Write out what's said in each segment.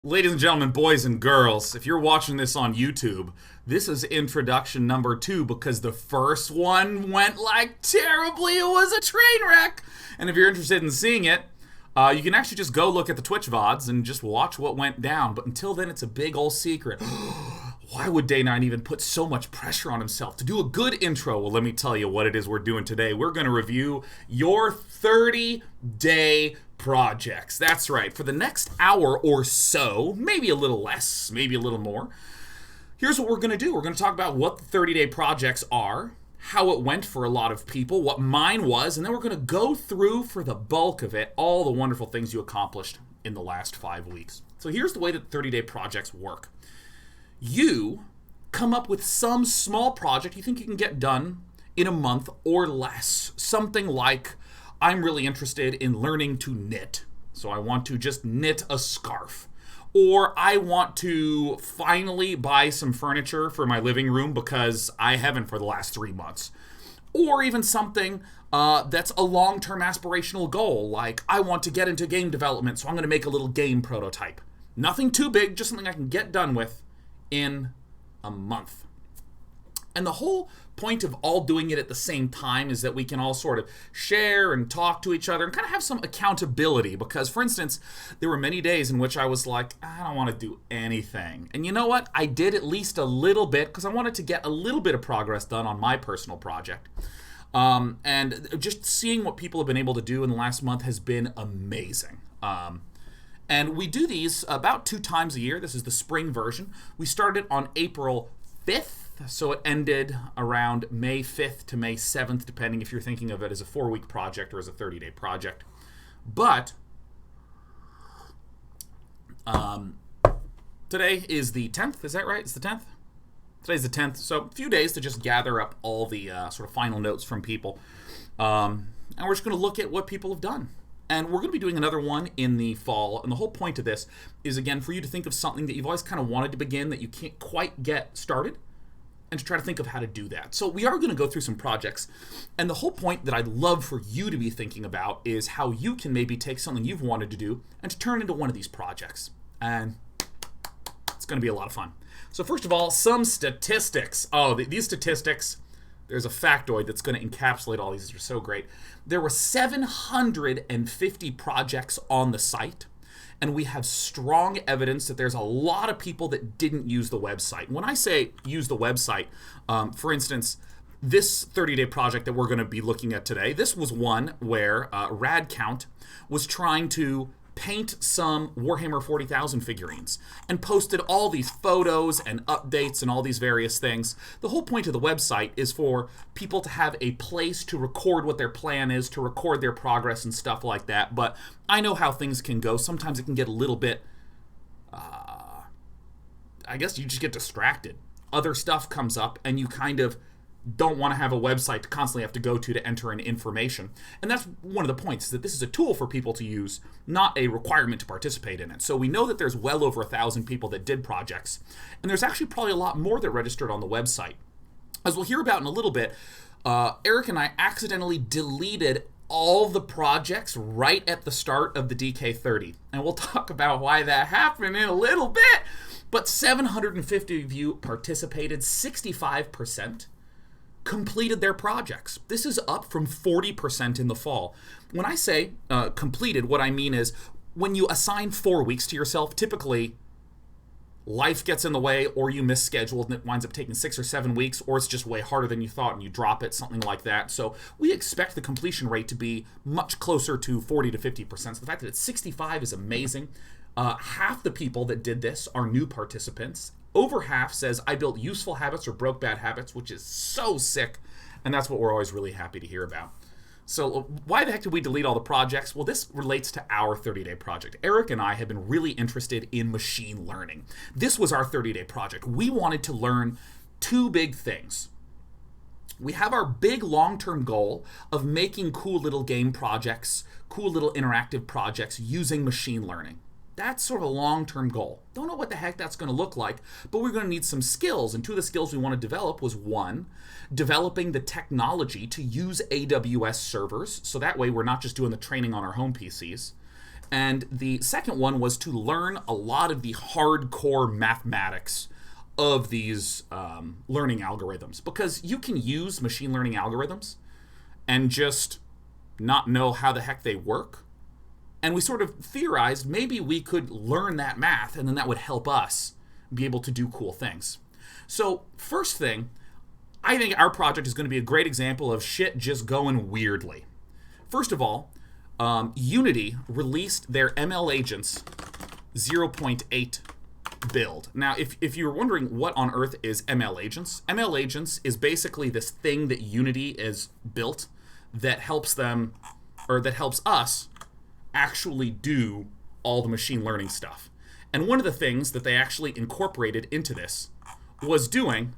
Ladies and gentlemen, boys and girls, if you're watching this on YouTube, this is introduction number 2 because the first one went like terribly. It was a train wreck. And if you're interested in seeing it, you can actually just go look at the Twitch VODs and just watch what went down. But until then, it's a big old secret. Why would Dayknight even put so much pressure on himself to do a good intro? Well, let me tell you what it is we're doing today. We're going to review your 30-day projects. That's right. For the next hour or so, maybe a little less, maybe a little more, here's what we're going to do. We're going to talk about what the 30-day projects are, how it went for a lot of people, what mine was, and then we're going to go through, for the bulk of it, all the wonderful things you accomplished in the last 5 weeks. So here's the way that 30-day projects work. You come up with some small project you think you can get done in a month or less. Something like, I'm really interested in learning to knit, so I want to just knit a scarf. Or I want to finally buy some furniture for my living room because I haven't for the last 3 months. Or even something that's a long-term aspirational goal, like I want to get into game development, so I'm going to make a little game prototype. Nothing too big, just something I can get done with in a month. And the whole point of all doing it at the same time is that we can all sort of share and talk to each other and kind of have some accountability. Because, for instance, there were many days in which I was like, I don't want to do anything. And you know what? I did at least a little bit because I wanted to get a little bit of progress done on my personal project. And just seeing what people have been able to do in the last month has been amazing. And we do these about 2 times a year. This is the spring version. We started on April 5th. So it ended around May 5th to May 7th, depending if you're thinking of it as a 4-week project or as a 30-day project. But today is the 10th. Is that right? It's the 10th? Today's the 10th. So a few days to just gather up all the sort of final notes from people. And we're just going to look at what people have done. And we're going to be doing another one in the fall. And the whole point of this is, again, for you to think of something that you've always kind of wanted to begin that you can't quite get started, and to try to think of how to do that. So we are going to go through some projects. And the whole point that I'd love for you to be thinking about is how you can maybe take something you've wanted to do and to turn into one of these projects. And it's going to be a lot of fun. So first of all, some statistics. Oh, these statistics, there's a factoid that's going to encapsulate all these. They're so great. There were 750 projects on the site. And we have strong evidence that there's a lot of people that didn't use the website. When I say use the website, for instance, this 30-day project that we're going to be looking at today, this was one where RadCount was trying to paint some Warhammer 40,000 figurines and posted all these photos and updates and all these various things. The whole point of the website is for people to have a place to record what their plan is, to record their progress and stuff like that. But I know how things can go. Sometimes it can get a little bit, I guess you just get distracted. Other stuff comes up and you kind of don't want to have a website to constantly have to go to enter in information. And that's one of the points, is that this is a tool for people to use, not a requirement to participate in it. So we know that there's well over 1,000 people that did projects, and there's actually probably a lot more that registered on the website. As we'll hear about in a little bit, Eric and I accidentally deleted all the projects right at the start of the DK30. And we'll talk about why that happened in a little bit. But 750 of you participated, 65%. Completed their projects. This is up from 40% in the fall. When I say completed, what I mean is when you assign 4 weeks to yourself, typically life gets in the way, or you miss schedule and it winds up taking 6 or 7 weeks, or it's just way harder than you thought and you drop it, something like that. So we expect the completion rate to be much closer to 40 to 50%. So the fact that it's 65 is amazing. Half the people that did this are new participants. Over half says, I built useful habits or broke bad habits, which is so sick. And that's what we're always really happy to hear about. So why the heck did we delete all the projects? Well, this relates to our 30-day project. Eric and I have been really interested in machine learning. This was our 30-day project. We wanted to learn 2 big things. We have our big long-term goal of making cool little game projects, cool little interactive projects using machine learning. That's sort of a long-term goal. Don't know what the heck that's going to look like, but we're going to need some skills. And 2 of the skills we want to develop was, 1, developing the technology to use AWS servers. So that way we're not just doing the training on our home PCs. And the second one was to learn a lot of the hardcore mathematics of these learning algorithms. Because you can use machine learning algorithms and just not know how the heck they work. And we sort of theorized maybe we could learn that math and then that would help us be able to do cool things. So first thing, I think our project is going to be a great example of shit just going weirdly. First of all, Unity released their ML Agents 0.8 build. Now, if you're wondering what on earth is ML Agents is basically this thing that Unity is built that helps them, or that helps us actually do all the machine learning stuff. And one of the things that they actually incorporated into this was doing,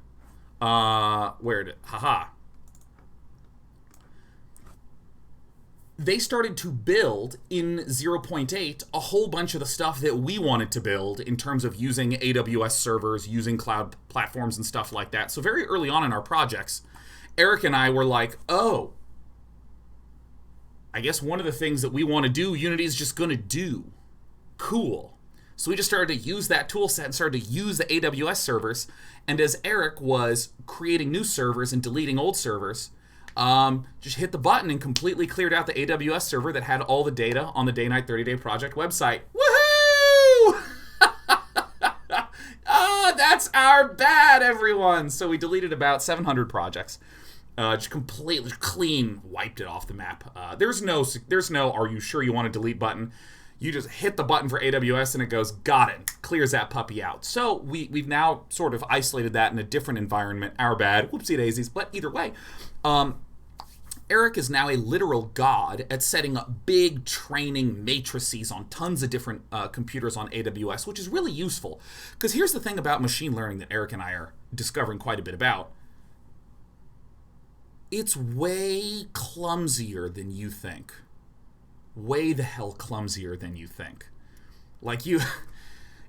they started to build in 0.8 a whole bunch of the stuff that we wanted to build in terms of using AWS servers, using cloud platforms and stuff like that. So very early on in our projects, Eric and I were like, oh, I guess one of the things that we want to do, Unity's just going to do. Cool. So we just started to use that tool set and started to use the AWS servers. And as Eric was creating new servers and deleting old servers, just hit the button and completely cleared out the AWS server that had all the data on the Dayknight 30-day project website. Woohoo! That's our bad, everyone. So we deleted about 700 projects. Just completely clean wiped it off the map. There's no are you sure you want to delete button. You just hit the button for AWS and it goes, got it, clears that puppy out. So we've now sort of isolated that in a different environment. Our bad, whoopsie daisies. But either way, Eric is now a literal god at setting up big training matrices on tons of different computers on AWS, which is really useful. Because here's the thing about machine learning that Eric and I are discovering quite a bit about. It's way clumsier than you think. Way the hell clumsier than you think.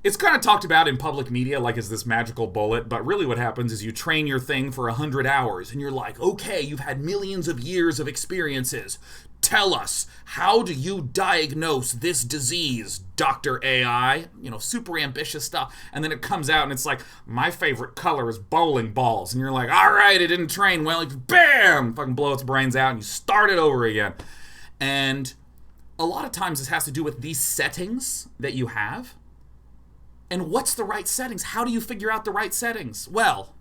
It's kind of talked about in public media like it's this magical bullet, but really what happens is you train your thing for 100 hours and you're like, okay, you've had millions of years of experiences. Tell us, how do you diagnose this disease, Dr. AI? Super ambitious stuff. And then it comes out and it's like, my favorite color is bowling balls. And you're like, all right, it didn't train well. Bam! Fucking blow its brains out and you start it over again. And a lot of times this has to do with these settings that you have. And what's the right settings? How do you figure out the right settings? Well,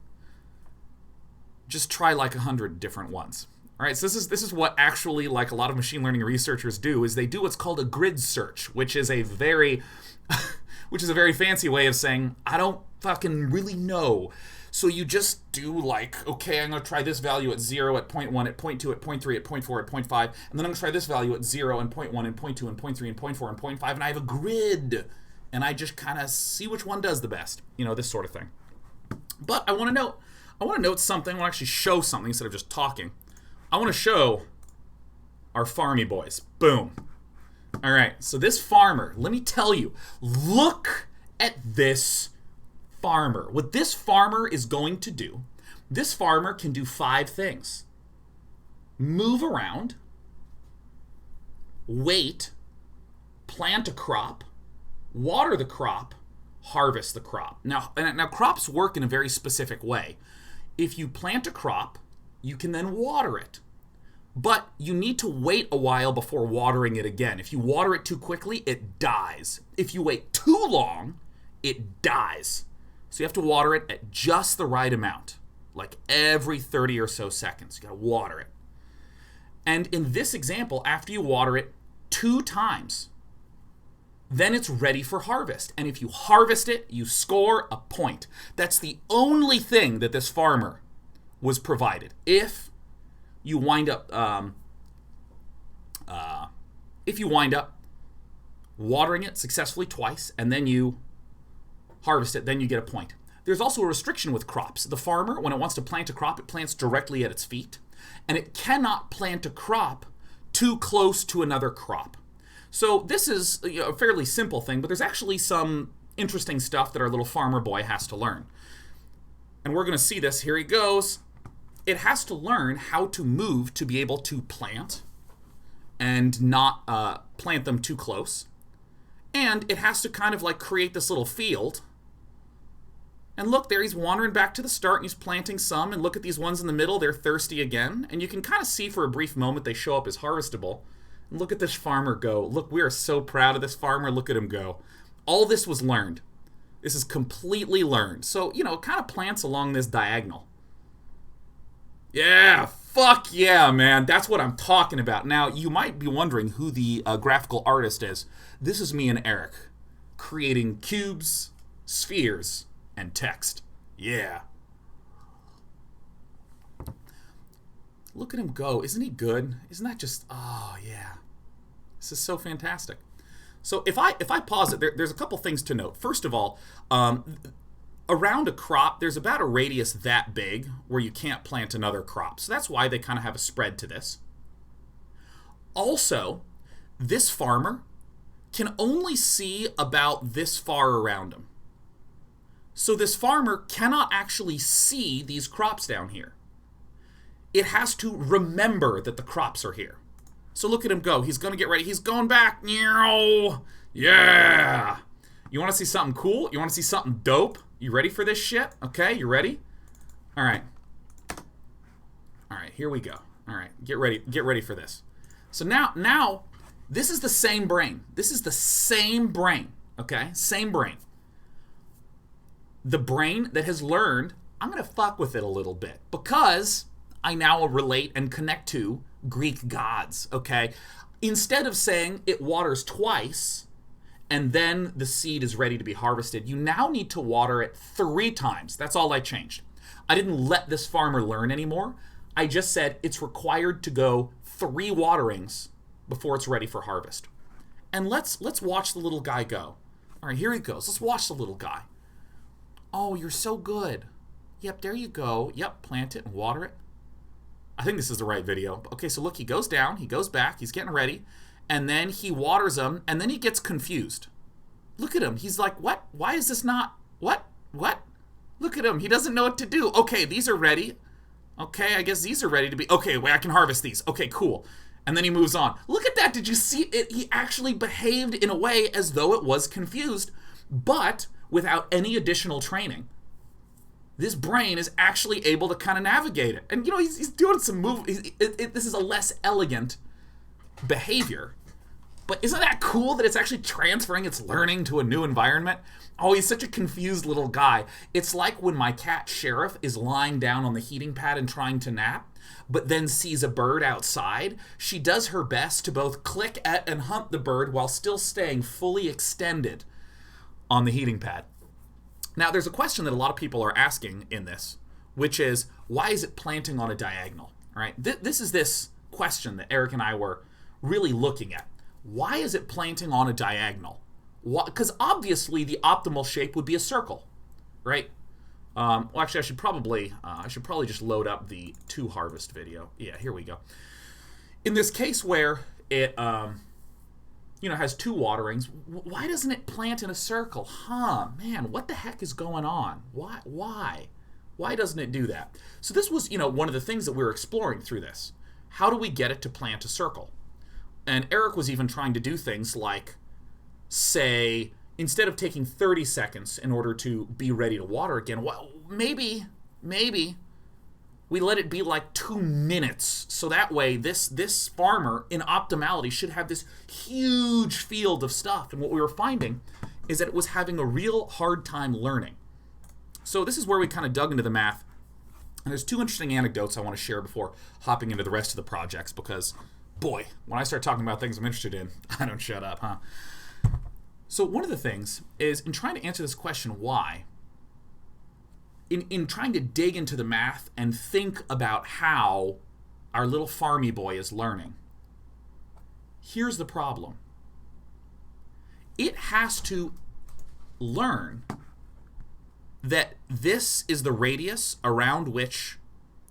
just try 100 different ones. All right, so this is what actually a lot of machine learning researchers do, is they do what's called a grid search, which is a very fancy way of saying, I don't fucking really know. So you just do okay, I'm going to try this value at 0, at 0.1, at 0.2, at 0.3, at 0.4, at 0.5, and then I'm going to try this value at 0, and 0.1, and 0.2, and 0.3, and 0.4, and 0.5, and I have a grid. And I just kind of see which one does the best. This sort of thing. But I want to note something. I want to actually show something instead of just talking. I want to show our farmy boys. Boom. All right, so this farmer, let me tell you, look at this farmer. What this farmer is going to do, this farmer can do 5 things. Move around, wait, plant a crop, water the crop, harvest the crop. Now crops work in a very specific way. If you plant a crop, you can then water it. But you need to wait a while before watering it again. If you water it too quickly, it dies. If you wait too long, it dies. So you have to water it at just the right amount, every 30 or so seconds. You gotta water it. And in this example, after you water it 2 times, then it's ready for harvest. And if you harvest it, you score a point. That's the only thing that this farmer was provided. If you wind up watering it successfully twice, and then you harvest it, then you get a point. There's also a restriction with crops. The farmer, when it wants to plant a crop, it plants directly at its feet, and it cannot plant a crop too close to another crop. So this is a fairly simple thing, but there's actually some interesting stuff that our little farmer boy has to learn. And we're going to see this. Here he goes. It has to learn how to move to be able to plant and not plant them too close. And it has to kind of like create this little field. And look, there he's wandering back to the start and he's planting some. And look at these ones in the middle, they're thirsty again. And you can kind of see for a brief moment they show up as harvestable. And look at this farmer go. Look, we are so proud of this farmer. Look at him go. All this was learned. This is completely learned. So, you know, it kind of plants along this diagonal. Yeah, fuck yeah, man. That's what I'm talking about. Now, you might be wondering who the graphical artist is. This is me and Eric, creating cubes, spheres, and text. Yeah. Look at him go. Isn't he good? Isn't that just... Oh, yeah. This is so fantastic. So if I pause it, there's a couple things to note. First of all, around a crop, there's about a radius that big where you can't plant another crop. So that's why they kind of have a spread to this. Also, this farmer can only see about this far around him. So this farmer cannot actually see these crops down here. It has to remember that the crops are here. So look at him go. He's going to get ready. He's going back. Yeah. You want to see something cool? You want to see something dope? You ready for this shit? Okay, you ready? All right. All right, here we go. All right, get ready for this. So now, this is the same brain. This is the same brain, okay? Same brain. The brain that has learned, I'm going to fuck with it a little bit because I now relate and connect to Greek gods, okay? Instead of saying it waters twice and then the seed is ready to be harvested, you now need to water it 3 times. That's all I changed. I didn't let this farmer learn anymore. I just said it's required to go 3 waterings before it's ready for harvest. And let's watch the little guy go. All right, here he goes. Let's watch the little guy. Oh, you're so good. Yep, there you go. Yep, plant it and water it. I think this is the right video. Okay, so look, he goes down, he goes back, he's getting ready, and then he waters them, and then he gets confused. Look at him. He's like, what? Why is this not... What? Look at him. He doesn't know what to do. Okay, these are ready. Okay, I guess these are ready to be... Okay, wait, I can harvest these. Okay, cool. And then he moves on. Look at that. Did you see it? He actually behaved in a way as though it was confused, but without any additional training. This brain is actually able to kind of navigate it. And, you know, he's doing some move. This is a less elegant behavior. But isn't that cool that it's actually transferring its learning to a new environment? Oh, he's such a confused little guy. It's like when my cat Sheriff is lying down on the heating pad and trying to nap, but then sees a bird outside. She does her best to both click at and hunt the bird while still staying fully extended on the heating pad. Now, there's a question that a lot of people are asking in this, which is, why is it planting on a diagonal? All right? This is this question that Eric and I were really looking at. Why is it planting on a diagonal? Because obviously the optimal shape would be a circle, right? Well, actually, I should probably just load up the 2 harvest video. Yeah, here we go. In this case where it has 2 waterings, why doesn't it plant in a circle? Man, what the heck is going on? Why doesn't it do that? So this was, one of the things that we were exploring through this. How do we get it to plant a circle? And Eric was even trying to do things like, say, instead of taking 30 seconds in order to be ready to water again, well, maybe we let it be like 2 minutes. So that way, this farmer, in optimality, should have this huge field of stuff. And what we were finding is that it was having a real hard time learning. So this is where we kind of dug into the math. And there's 2 interesting anecdotes I want to share before hopping into the rest of the projects, because, boy, when I start talking about things I'm interested in, I don't shut up, huh? So one of the things is, in trying to answer this question, why, in trying to dig into the math and think about how our little farmy boy is learning, here's the problem. It has to learn that this is the radius around which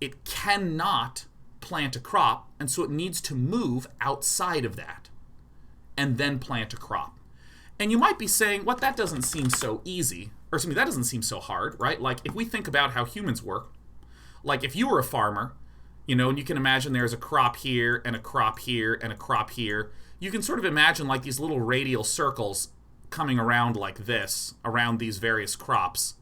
it cannot plant a crop, and so it needs to move outside of that and then plant a crop. And you might be saying, what, that doesn't seem so easy, or excuse me, that doesn't seem so hard, right? Like, if we think about how humans work, like if you were a farmer, and you can imagine there's a crop here and a crop here and a crop here, you can sort of imagine like these little radial circles coming around like this, around these various crops,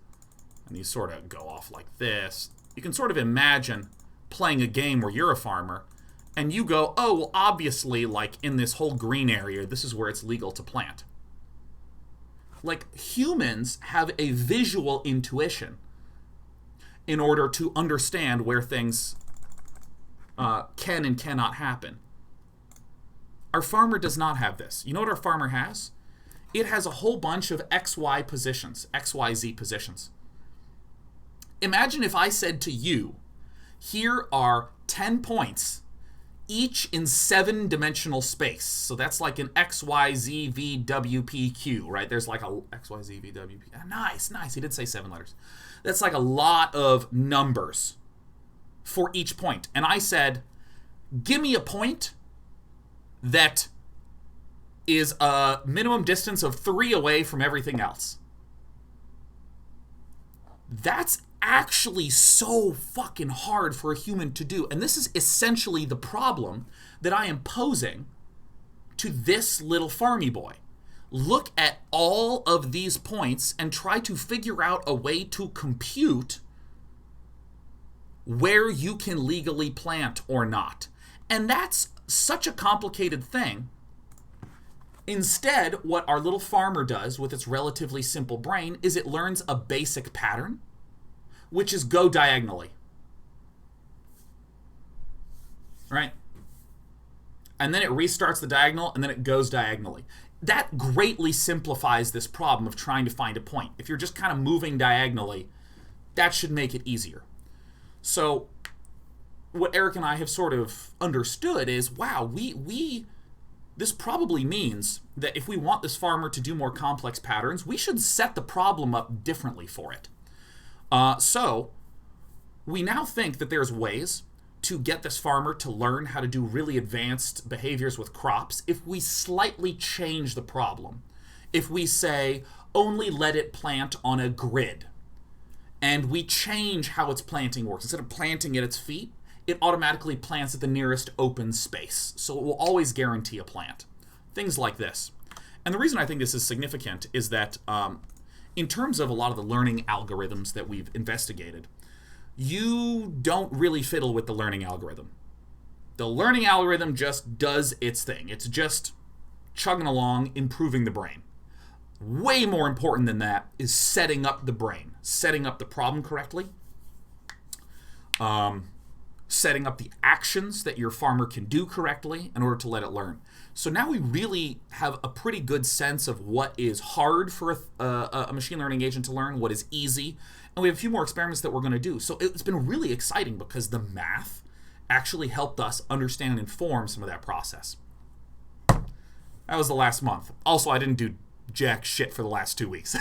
and these sort of go off like this, you can sort of imagine playing a game where you're a farmer, and you go, oh, well, obviously, like, in this whole green area, this is where it's legal to plant. Like, humans have a visual intuition in order to understand where things can and cannot happen. Our farmer does not have this. You know what our farmer has? It has a whole bunch of XY positions, XYZ positions. Imagine if I said to you, here are 10 points, each in 7-dimensional space. So that's like an X, Y, Z, V, W, P, Q, right? There's like a X, Y, Z, V, W, P. Nice, nice. He did say 7 letters. That's like a lot of numbers for each point. And I said, give me a point that is a minimum distance of 3 away from everything else. That's actually so fucking hard for a human to do. And this is essentially the problem that I am posing to this little farmy boy. Look at all of these points and try to figure out a way to compute where you can legally plant or not. And that's such a complicated thing. Instead, what our little farmer does with its relatively simple brain is it learns a basic pattern, which is go diagonally. Right? And then it restarts the diagonal, and then it goes diagonally. That greatly simplifies this problem of trying to find a point. If you're just kind of moving diagonally, that should make it easier. So what Eric and I have sort of understood is, wow, this probably means that if we want this farmer to do more complex patterns, we should set the problem up differently for it. So we now think that there's ways to get this farmer to learn how to do really advanced behaviors with crops if we slightly change the problem. If we say, only let it plant on a grid, and we change how its planting works. Instead of planting at its feet, it automatically plants at the nearest open space. So it will always guarantee a plant. Things like this. And the reason I think this is significant is that in terms of a lot of the learning algorithms that we've investigated, you don't really fiddle with the learning algorithm. The learning algorithm just does its thing. It's just chugging along, improving the brain. Way more important than that is setting up the brain, setting up the problem correctly, setting up the actions that your farmer can do correctly in order to let it learn. So now we really have a pretty good sense of what is hard for a machine learning agent to learn, what is easy, and we have a few more experiments that we're going to do. So it's been really exciting because the math actually helped us understand and inform some of that process. That was the last month. Also, I didn't do jack shit for the last 2 weeks.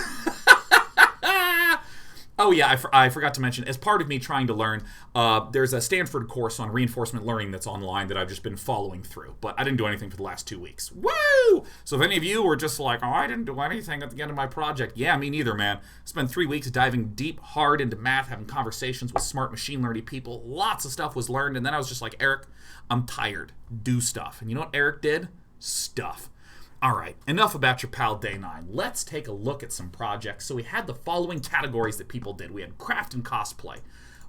Oh yeah, I forgot to mention, as part of me trying to learn, there's a Stanford course on reinforcement learning that's online that I've just been following through, but I didn't do anything for the last 2 weeks. Woo! So if any of you were just like, oh, I didn't do anything at the end of my project, yeah, me neither, man. Spent 3 weeks diving deep, hard into math, having conversations with smart machine learning people. Lots of stuff was learned, and then I was just like, Eric, I'm tired. Do stuff. And you know what Eric did? Stuff. All right, enough about your pal Dayknight. Let's take a look at some projects. So we had the following categories that people did. We had craft and cosplay.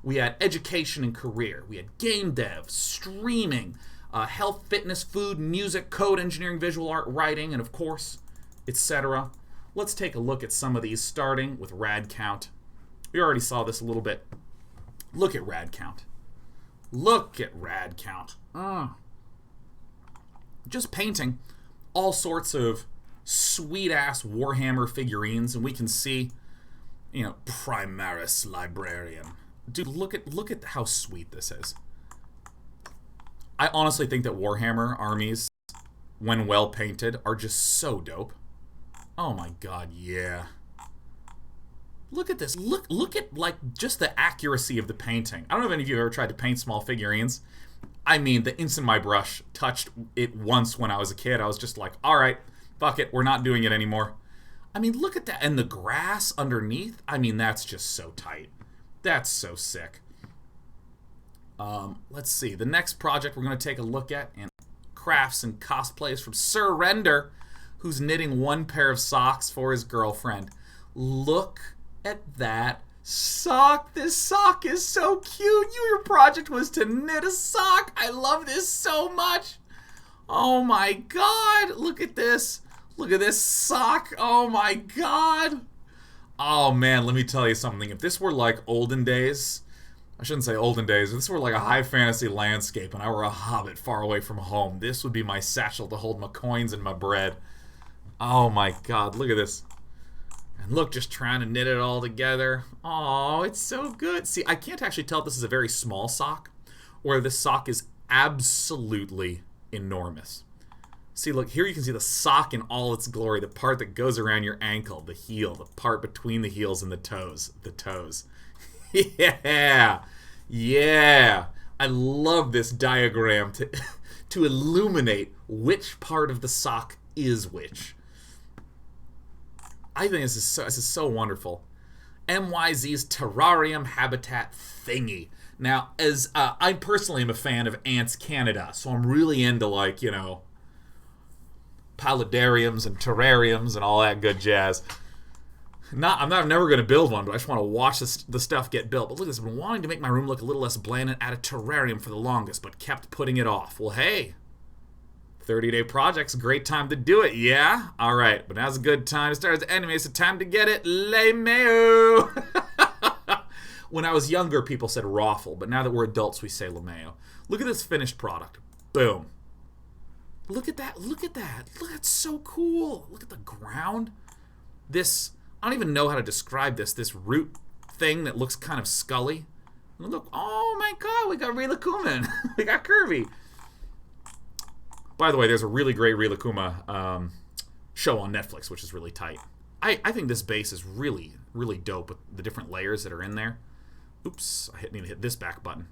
We had education and career. We had game dev, streaming, health, fitness, food, music, code, engineering, visual art, writing, and of course, etc. Let's take a look at some of these, starting with rad count. We already saw this a little bit. Look at rad count. Look at rad count. Just painting all sorts of sweet-ass Warhammer figurines, and we can see, you know, Primaris Librarian. Dude, look at how sweet this is. I honestly think that Warhammer armies, when well painted, are just so dope. Oh my god, yeah. Look at this. Look at, like, just the accuracy of the painting. I don't know if any of you have ever tried to paint small figurines. I mean, the instant my brush touched it once when I was a kid, I was just like, all right, fuck it, we're not doing it anymore. I mean, look at that. And the grass underneath, I mean, that's just so tight. That's so sick. Let's see. The next project we're going to take a look at in crafts and cosplays from Surrender. who's knitting one pair of socks for his girlfriend. Look at that sock. This sock is so cute. Your project was to knit a sock. I love this so much. Oh my god. Look at this. Look at this sock. Oh my god. Oh man, let me tell you something. If this were like olden days, I shouldn't say olden days, if this were like a high fantasy landscape and I were a hobbit far away from home, this would be my satchel to hold my coins and my bread. Oh my god, look at this. And look, just trying to knit it all together. Oh, it's so good. See, I can't actually tell if this is a very small sock or this sock is absolutely enormous. See, look, here you can see the sock in all its glory, the part that goes around your ankle, the heel, the part between the heels and the toes. Yeah! Yeah! I love this diagram to illuminate which part of the sock is which. I think this is so wonderful. MYZ's Terrarium habitat thingy. Now, as I personally am a fan of Ants Canada, so I'm really into, like, you know, paludariums and terrariums and all that good jazz. I'm never going to build one, but I just want to watch the stuff get built. But look, I've been wanting to make my room look a little less bland and add a terrarium for the longest, but kept putting it off. Well, hey, 30-day project's a great time to do it, yeah? All right, but now's a good time to start the anime. It's a time to get it. Le Meo. When I was younger, people said raffle, but now that we're adults, we say LeMayo. Look at this finished product. Boom. Look at that. Look at that. Look, that's so cool. Look at the ground. This, I don't even know how to describe this root thing that looks kind of scully. Look, oh my god, we got Rilakuman. We got Kirby. By the way, there's a really great Rilakuma show on Netflix, which is really tight. I think this base is really, really dope with the different layers that are in there. Oops, I need to hit this back button.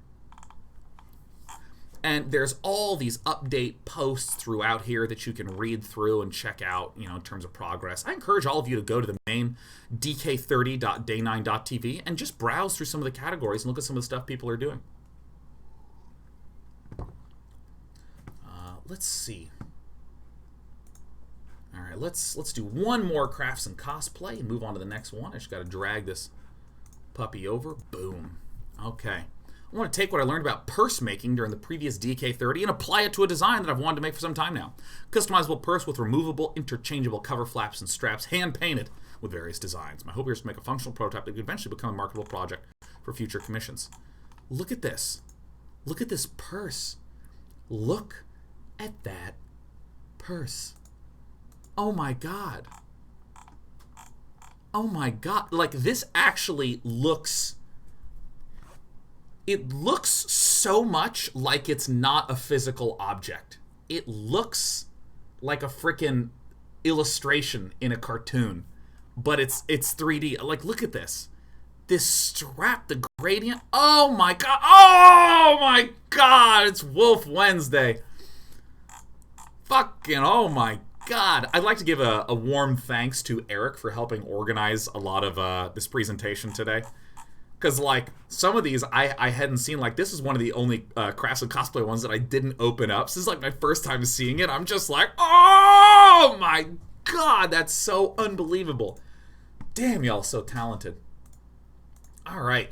And there's all these update posts throughout here that you can read through and check out, you know, in terms of progress. I encourage all of you to go to the main dk30.day9.tv and just browse through some of the categories and look at some of the stuff people are doing. Let's see. All right, let's do one more crafts and cosplay and move on to the next one. I just got to drag this puppy over. Boom. Okay. I want to take what I learned about purse making during the previous DK30 and apply it to a design that I've wanted to make for some time now. Customizable purse with removable, interchangeable cover flaps and straps, hand-painted with various designs. My hope here is to make a functional prototype that could eventually become a marketable project for future commissions. Look at this. Look at this purse. Look at that purse. Oh my god. Oh my god. Like, this actually looks... It looks so much like it's not a physical object. It looks like a frickin' illustration in a cartoon. But it's 3D. Like, look at this. This strap, the gradient. Oh my god. Oh my god. It's Wolf Wednesday. Fucking, oh my god. I'd like to give a warm thanks to Eric for helping organize a lot of this presentation today. Because, like, some of these I hadn't seen. Like, this is one of the only Crafts and Cosplay ones that I didn't open up. This is, like, my first time seeing it. I'm just like, oh my god, that's so unbelievable. Damn, y'all so talented. All right.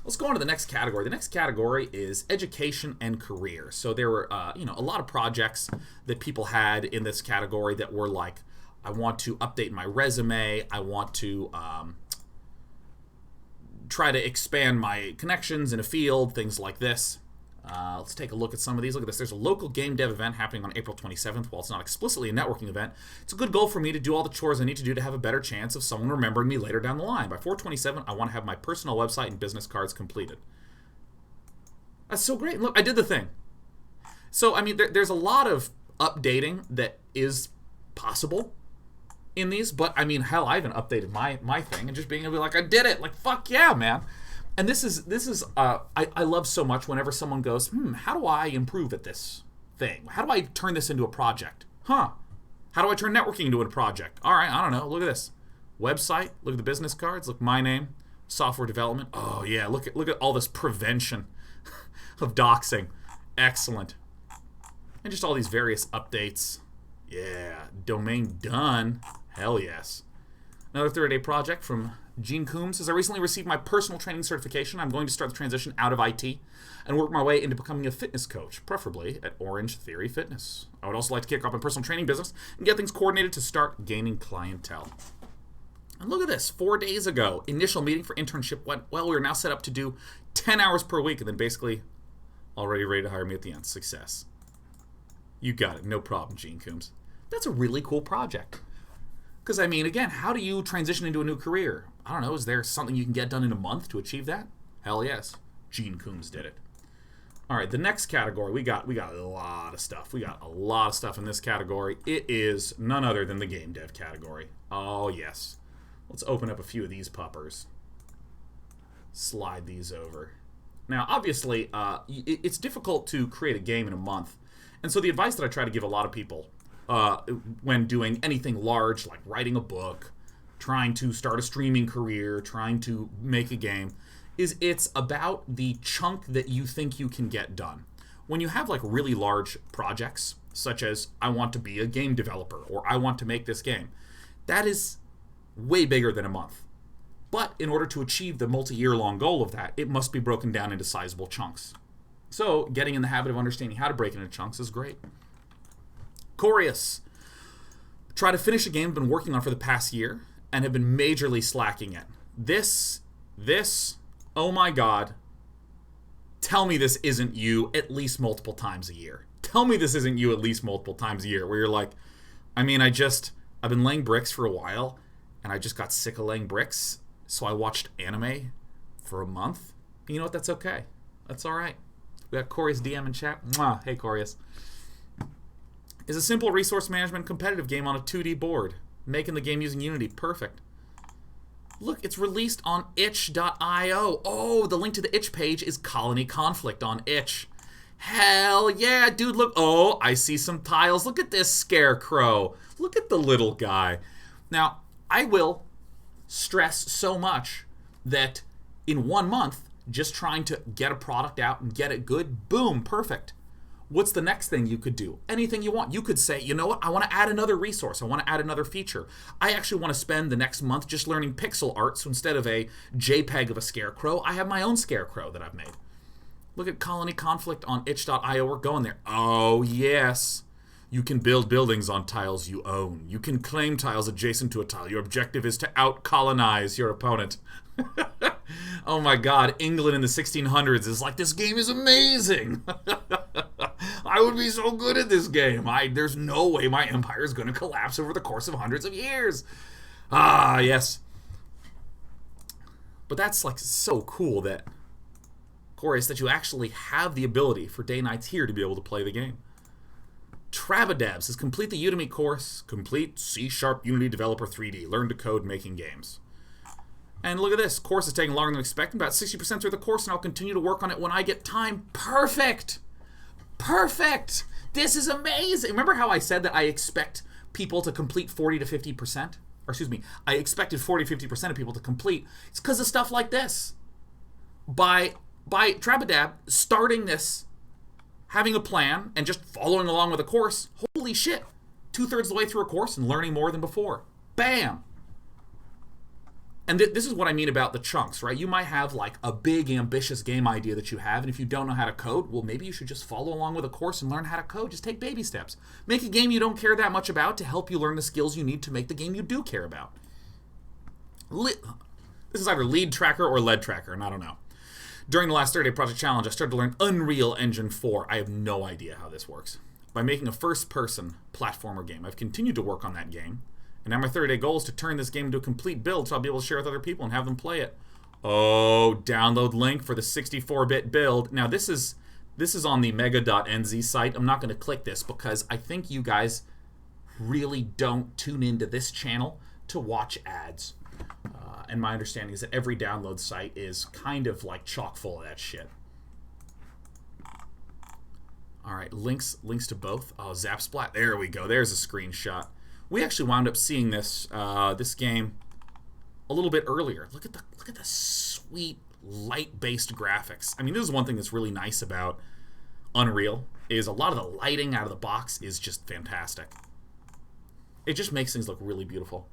Let's go on to the next category. The next category is education and career. So there were, you know, a lot of projects that people had in this category that were like, I want to update my resume. I want to try to expand my connections in a field, things like this. Let's take a look at some of these. Look at this. There's a local game dev event happening on April 27th. While it's not explicitly a networking event, it's a good goal for me to do all the chores I need to do to have a better chance of someone remembering me later down the line. By 4/27, I want to have my personal website and business cards completed. That's so great. Look, I did the thing. So, I mean, there's a lot of updating that is possible in these, but I mean, hell, I even updated my thing and just being able to be like, I did it. Like, fuck yeah, man. And this is I love so much whenever someone goes, how do I improve at this thing? How do I turn this into a project? How do I turn networking into a project? All right, I don't know. Look at this. Website, look at the business cards, look, my name, software development. Oh yeah, look at all this prevention of doxing. Excellent. And just all these various updates. Yeah, domain done. Hell yes. Another 30-day project from Gene Coombs says, I recently received my personal training certification. I'm going to start the transition out of IT and work my way into becoming a fitness coach, preferably at Orange Theory Fitness. I would also like to kick off my personal training business and get things coordinated to start gaining clientele. And look at this. 4 days ago, initial meeting for internship went well. We are now set up to do 10 hours per week and then basically already ready to hire me at the end. Success. You got it. No problem, Gene Coombs. That's a really cool project. Because, I mean, again, how do you transition into a new career? I don't know. Is there something you can get done in a month to achieve that? Hell yes. Gene Coombs did it. All right, the next category, we got a lot of stuff. We got a lot of stuff in this category. It is none other than the game dev category. Oh, yes. Let's open up a few of these puppers. Slide these over. Now, obviously, it's difficult to create a game in a month. And so the advice that I try to give a lot of people when doing anything large, like writing a book, trying to start a streaming career, trying to make a game, is it's about the chunk that you think you can get done. When you have like really large projects, such as I want to be a game developer or I want to make this game, that is way bigger than a month. But in order to achieve the multi-year long goal of that, it must be broken down into sizable chunks. So getting in the habit of understanding how to break it into chunks is great. Corius. Try to finish a game I've been working on for the past year and have been majorly slacking it. This, oh my god. Tell me this isn't you at least multiple times a year. Tell me this isn't you at least multiple times a year where you're like, I mean, I've been laying bricks for a while and I just got sick of laying bricks, so I watched anime for a month. And you know what? That's okay. That's all right. We got Corius DM in chat. Mwah. Hey, Corius. Is a simple resource management competitive game on a 2D board. Making the game using Unity. Perfect. Look, it's released on itch.io. Oh, the link to the itch page is Colony Conflict on itch. Hell yeah, dude, look. Oh, I see some tiles. Look at this scarecrow. Look at the little guy. Now, I will stress so much that in 1 month, just trying to get a product out and get it good, boom, perfect. What's the next thing you could do? Anything you want. You could say, you know what? I want to add another resource. I want to add another feature. I actually want to spend the next month just learning pixel art, so instead of a JPEG of a scarecrow, I have my own scarecrow that I've made. Look at Colony Conflict on itch.io. We're going there. Oh, yes. You can build buildings on tiles you own. You can claim tiles adjacent to a tile. Your objective is to out-colonize your opponent. Oh my god, England in the 1600s is like, this game is amazing. I would be so good at this game. There's no way my empire is going to collapse over the course of hundreds of years. Ah, yes. But that's like so cool that, Corius, that you actually have the ability for Dayknights here to be able to play the game. Travadab says, complete the Udemy course, complete C# Unity Developer 3D, learn to code making games. And look at this, course is taking longer than expected, about 60% through the course, and I'll continue to work on it when I get time. Perfect! Perfect! This is amazing! Remember how I said that I expect people to complete 40 to 50%? Or excuse me, I expected 40 to 50% of people to complete. It's because of stuff like this. By Travadab starting this, having a plan, and just following along with a course, holy shit, 2/3 of the way through a course and learning more than before. Bam! And this is what I mean about the chunks, right? You might have like a big, ambitious game idea that you have, and if you don't know how to code, well, maybe you should just follow along with a course and learn how to code. Just take baby steps. Make a game you don't care that much about to help you learn the skills you need to make the game you do care about. This is either lead tracker or lead tracker, and I don't know. During the last 30-day project challenge, I started to learn Unreal Engine 4. I have no idea how this works. By making a first-person platformer game. I've continued to work on that game. And now my 30-day goal is to turn this game into a complete build so I'll be able to share with other people and have them play it. Oh, download link for the 64-bit build. Now this is on the mega.nz site. I'm not going to click this because I think you guys really don't tune into this channel to watch ads. And my understanding is that every download site is kind of like chock full of that shit. All right, links to both. Oh, Zapsplat. There we go. There's a screenshot. We actually wound up seeing this this game a little bit earlier. Look at the sweet light-based graphics. I mean, this is one thing that's really nice about Unreal is a lot of the lighting out of the box is just fantastic. It just makes things look really beautiful.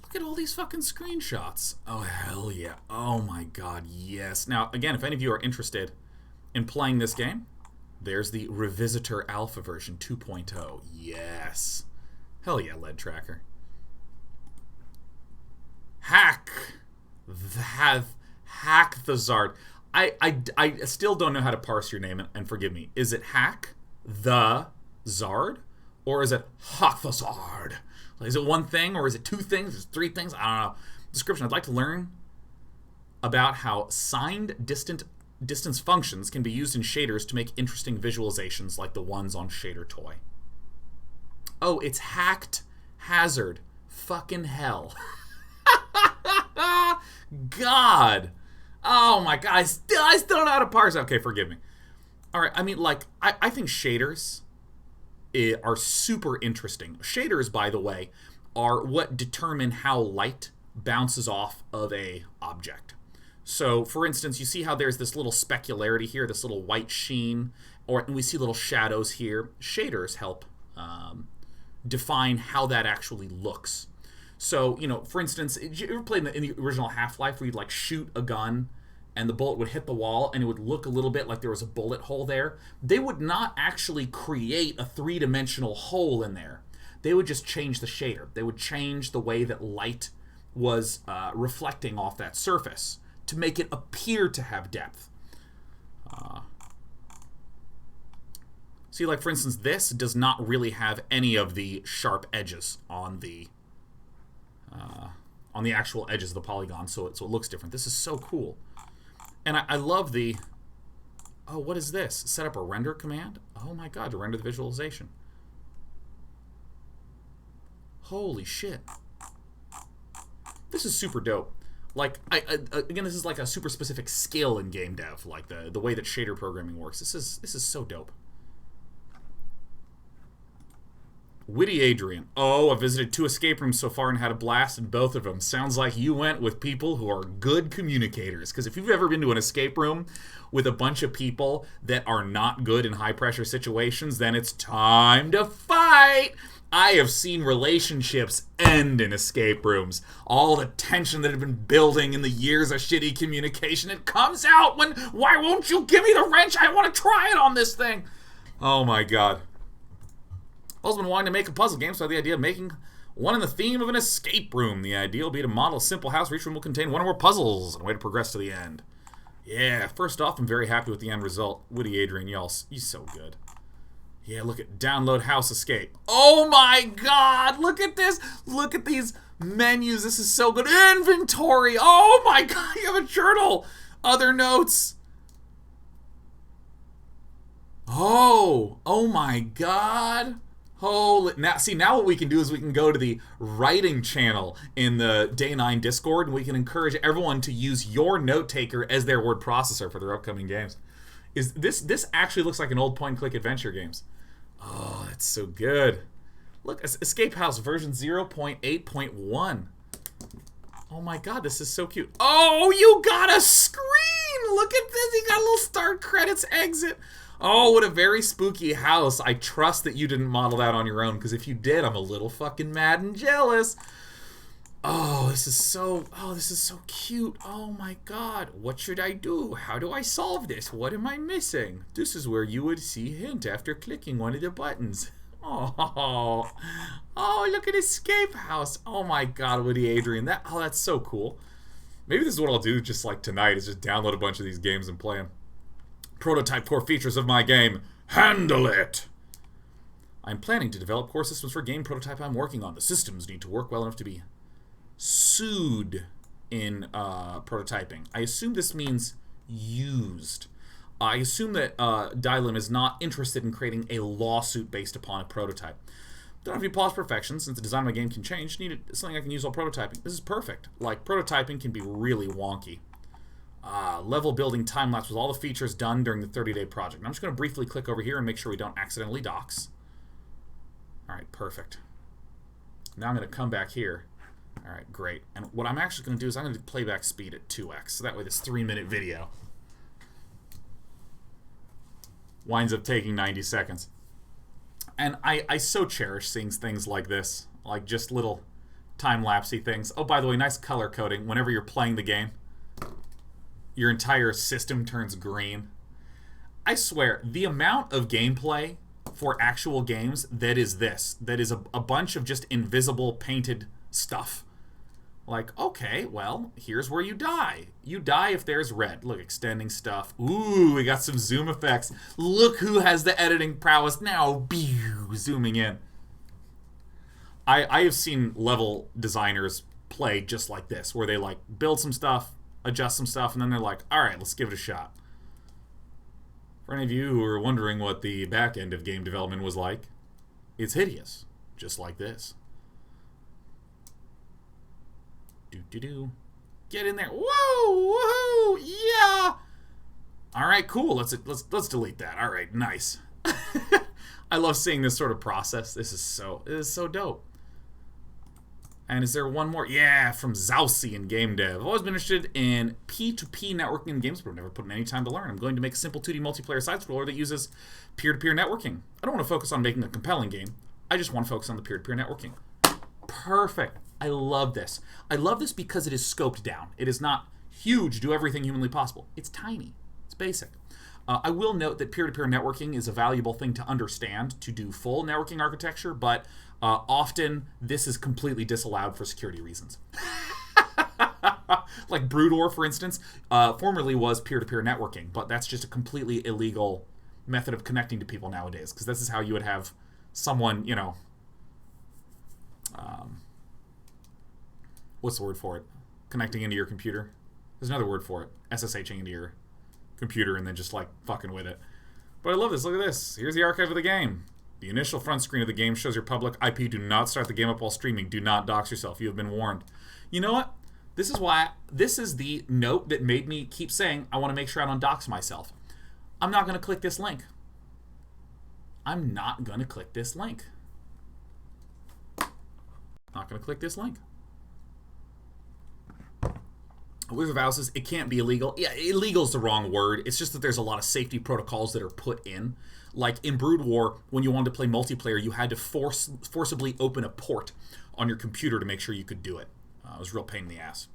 Look at all these fucking screenshots. Oh, hell yeah. Oh my god, yes. Now, again, if any of you are interested in playing this game, there's the Revisitor Alpha version 2.0. Yes. Hell yeah, Lead Tracker. Hack the Zard. I still don't know how to parse your name, and forgive me. Is it Hack the Zard? Or is it Hack the Zard? Is it one thing, or is it two things? Is it three things? I don't know. Description. I'd like to learn about how signed distance functions can be used in shaders to make interesting visualizations like the ones on Shader Toy. Oh, it's Hacked Hazard. Fucking hell. God. Oh my god. I still don't know how to parse. Okay, forgive me. Alright, I mean, like, I think shaders are super interesting. Shaders, by the way, are what determine how light bounces off of a object. So, for instance, you see how there's this little specularity here, this little white sheen, and we see little shadows here. Shaders help define how that actually looks. So, you know, for instance, did you ever play in the original Half-Life where you'd, like, shoot a gun and the bullet would hit the wall and it would look a little bit like there was a bullet hole there? They would not actually create a three-dimensional hole in there. They would just change the shader. They would change the way that light was reflecting off that surface to make it appear to have depth. See, like, for instance, this does not really have any of the sharp edges on the actual edges of the polygon, so it looks different. This is so cool. And I love the... Oh, what is this? Set up a render command? Oh my god, to render the visualization. Holy shit. This is super dope. Like, again, this is like a super specific skill in game dev, like the way that shader programming works. This is so dope. Witty Adrian. Oh, I've visited 2 escape rooms so far and had a blast in both of them. Sounds like you went with people who are good communicators. Because if you've ever been to an escape room with a bunch of people that are not good in high-pressure situations, then it's time to fight! I have seen relationships end in escape rooms. All the tension that had been building in the years of shitty communication, it comes out when, why won't you give me the wrench? I want to try it on this thing! Oh my god. I've been wanting to make a puzzle game, so I had the idea of making one in the theme of an escape room. The idea will be to model a simple house where each room will contain one or more puzzles and a way to progress to the end. Yeah, first off, I'm very happy with the end result. Witty Adrian, you're so good. Yeah, look at download house escape. Oh my god, look at this. Look at these menus. This is so good. Inventory. Oh my god, you have a journal. Other notes. Oh my god. Holy, now what we can do is we can go to the writing channel in the Day 9 Discord, and we can encourage everyone to use your note taker as their word processor for their upcoming games. This actually looks like an old point-and-click adventure games. Oh, that's so good. Look, Escape House version 0.8.1. Oh my god, this is so cute. Oh, you got a screen! Look at this, you got a little start credits exit. Oh, what a very spooky house. I trust that you didn't model that on your own, because if you did, I'm a little fucking mad and jealous. Oh, this is so cute. Oh my god. What should I do? How do I solve this? What am I missing? This is where you would see a hint after clicking one of the buttons. Oh, look at Escape House. Oh my god, Witty Adrian. That's so cool. Maybe this is what I'll do just like tonight, is just download a bunch of these games and play them. Prototype core features of my game. Handle it! I'm planning to develop core systems for a game prototype I'm working on. The systems need to work well enough to be sued in prototyping. I assume this means used. I assume that Dylim is not interested in creating a lawsuit based upon a prototype. Don't have to be polished perfection, since the design of my game can change. Need something I can use while prototyping. This is perfect. Like, prototyping can be really wonky. Level building time-lapse with all the features done during the 30-day project. And I'm just going to briefly click over here and make sure we don't accidentally dox. Alright, perfect. Now I'm going to come back here. Alright, great. And what I'm actually going to do is I'm going to do playback speed at 2x. So that way this 3-minute video winds up taking 90 seconds. And I so cherish seeing things like this, like just little time-lapsey things. Oh, by the way, nice color coding. Whenever you're playing the game, your entire system turns green. I swear, the amount of gameplay for actual games that is a bunch of just invisible painted stuff. Like, okay, well, here's where you die. You die if there's red. Look, extending stuff. Ooh, we got some zoom effects. Look who has the editing prowess now. Zooming in. I have seen level designers play just like this, where they like build some stuff, adjust some stuff, and then they're like, all right, let's give it a shot. For any of you who are wondering what the back end of game development was like, it's hideous, just like this. Do. Get in there. Whoa! Woohoo! Yeah! Alright, cool. Let's delete that. Alright, nice. I love seeing this sort of process. This is so dope. And is there one more? Yeah, from Zousy in game dev. I've always been interested in P2P networking in games, but I've never put in any time to learn. I'm going to make a simple 2D multiplayer side-scroller that uses peer-to-peer networking. I don't want to focus on making a compelling game. I just want to focus on the peer-to-peer networking. Perfect. I love this. I love this because it is scoped down. It is not huge, do everything humanly possible. It's tiny. It's basic. I will note that peer-to-peer networking is a valuable thing to understand to do full networking architecture, but often this is completely disallowed for security reasons. Like Brood War, for instance, formerly was peer-to-peer networking, but that's just a completely illegal method of connecting to people nowadays, because this is how you would have someone, you know, what's the word for it? Connecting into your computer. There's another word for it. SSHing into your computer and then just like fucking with it. But I love this. Look at this. Here's the archive of the game. The initial front screen of the game shows your public IP. Do not start the game up while streaming. Do not dox yourself. You have been warned. You know what? This is the note that made me keep saying I want to make sure I don't dox myself. I'm not going to click this link. I'm not going to click this link. Not going to click this link. Wizard of Oz says it can't be illegal. Yeah, illegal is the wrong word. It's just that there's a lot of safety protocols that are put in. Like in Brood War, when you wanted to play multiplayer, you had to forcibly open a port on your computer to make sure you could do it. It was a real pain in the ass.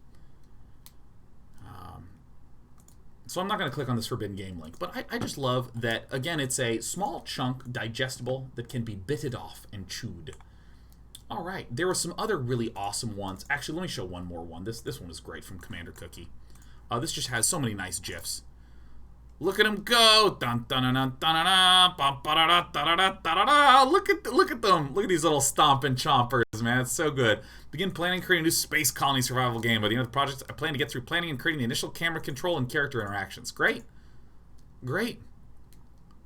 So I'm not going to click on this forbidden game link, but I just love that, again, it's a small chunk, digestible, that can be bitted off and chewed. All right, there were some other really awesome ones. Actually, let me show one more one. This one was great from Commander Cookie. This just has so many nice GIFs. Look at him go! Dun, dun, dun, dun, dun, dun, dun, da, da, da, da, da. Look at them! Look at these little stomping chompers, man. It's so good. Begin planning and creating a new space colony survival game. By the end of the project, I plan to get through planning and creating the initial camera control and character interactions. Great. Great.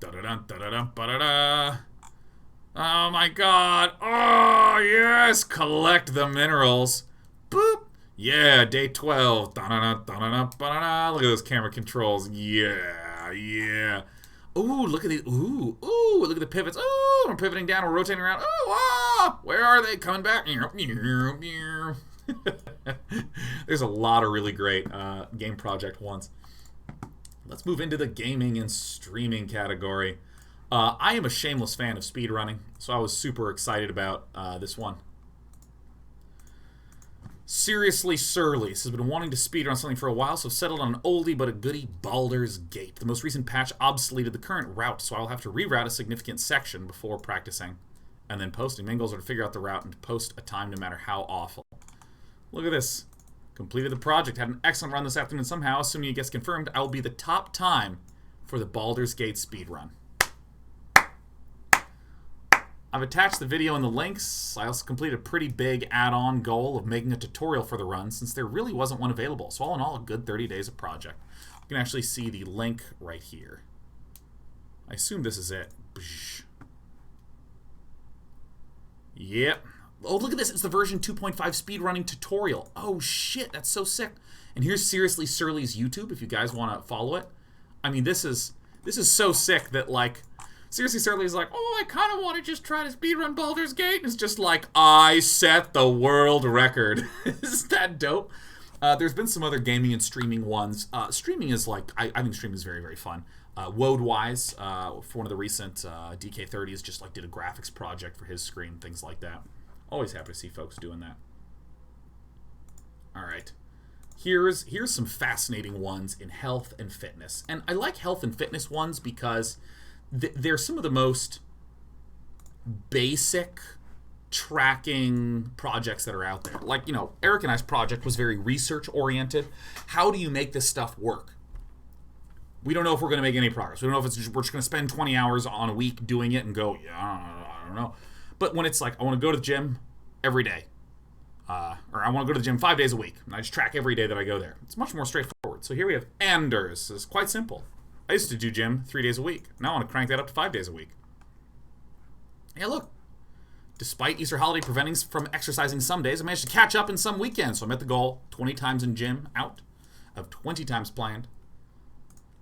Da da da da da da da. Oh my god. Oh, yes. Collect the minerals. Boop. Yeah, day 12. Da-da-da, da-da-da, da-da-da. Look at those camera controls. Yeah, yeah. Ooh, look at these. Ooh, look at the pivots. Ooh, we're pivoting down. We're rotating around. Ooh, ah, where are they? Coming back. There's a lot of really great game project ones. Let's move into the gaming and streaming category. I am a shameless fan of speedrunning, so I was super excited about this one. Seriously Surly's has been wanting to speedrun something for a while, so settled on an oldie but a goodie, Baldurs Gate. The most recent patch obsoleted the current route, so I'll have to reroute a significant section before practicing and then posting. Main goals are to figure out the route and to post a time no matter how awful. Look at this. Completed the project. Had an excellent run this afternoon somehow. Assuming it gets confirmed, I will be the top time for the Baldurs Gate speedrun. I've attached the video and the links. I also completed a pretty big add-on goal of making a tutorial for the run since there really wasn't one available. So all in all, a good 30 days of project. You can actually see the link right here. I assume this is it. Yep. Oh, look at this. It's the version 2.5 speedrunning tutorial. Oh, shit. That's so sick. And here's Seriously Surly's YouTube if you guys want to follow it. I mean, this is so sick that, like, Seriously Surly's like, oh, I kind of want to just try to speedrun Baldur's Gate. And it's just like, I set the world record. Isn't that dope? There's been some other gaming and streaming ones. Streaming is like, I think streaming is very, very fun. Wode-wise, for one of the recent DK30s, just like did a graphics project for his screen, things like that. Always happy to see folks doing that. All right. Here's some fascinating ones in health and fitness. And I like health and fitness ones because they're some of the most basic tracking projects that are out there. Like, you know, Eric and I's project was very research oriented. How do you make this stuff work? We don't know if we're going to make any progress. We don't know if we're just going to spend 20 hours on a week doing it and go, yeah, I don't know. But when it's like, I want to go to the gym every day, or I want to go to the gym 5 days a week, and I just track every day that I go there. It's much more straightforward. So here we have Anders. It's quite simple. I used to do gym 3 days a week. Now I want to crank that up to 5 days a week. Yeah, look. Despite Easter holiday preventing from exercising some days, I managed to catch up in some weekends. So I'm at the goal, 20 times in gym out of 20 times planned.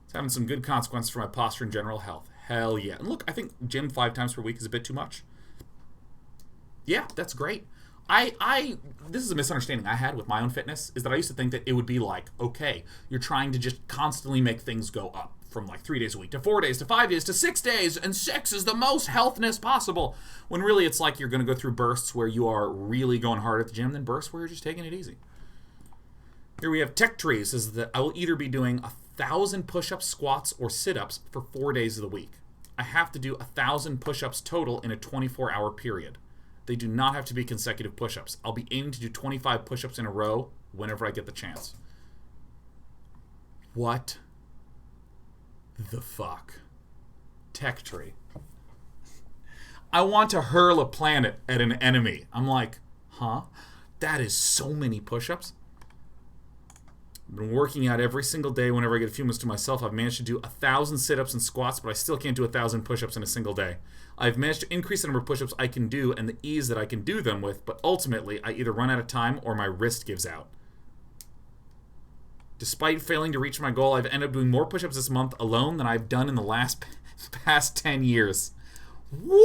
It's having some good consequences for my posture and general health. Hell yeah. And look, I think gym 5 times per week is a bit too much. Yeah, that's great. This is a misunderstanding I had with my own fitness, is that I used to think that it would be like, okay, you're trying to just constantly make things go up from like 3 days a week to 4 days to 5 days to 6 days, and 6 is the most healthness possible. When really it's like you're going to go through bursts where you are really going hard at the gym, then bursts where you're just taking it easy. Here we have Tech Trees. Says that I will either be doing 1,000 push-ups, squats, or sit-ups for 4 days of the week. I have to do 1,000 push-ups total in a 24-hour period. They do not have to be consecutive push-ups. I'll be aiming to do 25 push-ups in a row whenever I get the chance. What the fuck? Tech Tree. I want to hurl a planet at an enemy. I'm like, huh? That is so many push-ups. I've been working out every single day whenever I get a few minutes to myself. I've managed to do 1,000 sit-ups and squats, but I still can't do 1,000 push-ups in a single day. I've managed to increase the number of push-ups I can do and the ease that I can do them with, but ultimately I either run out of time or my wrist gives out. Despite failing to reach my goal, I've ended up doing more push-ups this month alone than I've done in the past 10 years. Woo!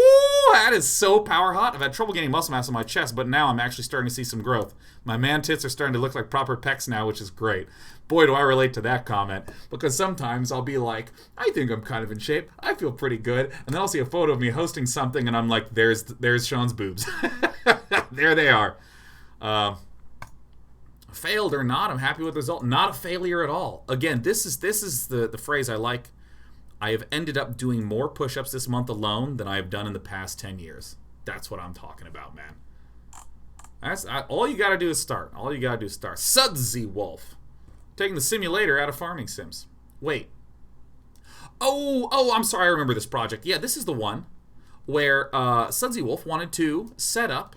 That is so power hot. I've had trouble gaining muscle mass on my chest, but now I'm actually starting to see some growth. My man tits are starting to look like proper pecs now, which is great. Boy, do I relate to that comment, because sometimes I'll be like, I think I'm kind of in shape. I feel pretty good. And then I'll see a photo of me hosting something, and I'm like, there's Sean's boobs. There they are. Failed or not, I'm happy with the result. Not a failure at all. Again, this is the phrase I like. I have ended up doing more push-ups this month alone than I have done in the past 10 years. That's what I'm talking about, man. All you got to do is start. All you got to do is start. Sudsy Wolf. Taking the simulator out of farming sims. Wait. Oh, I'm sorry, I remember this project. Yeah, this is the one where Sudsy Wolf wanted to set up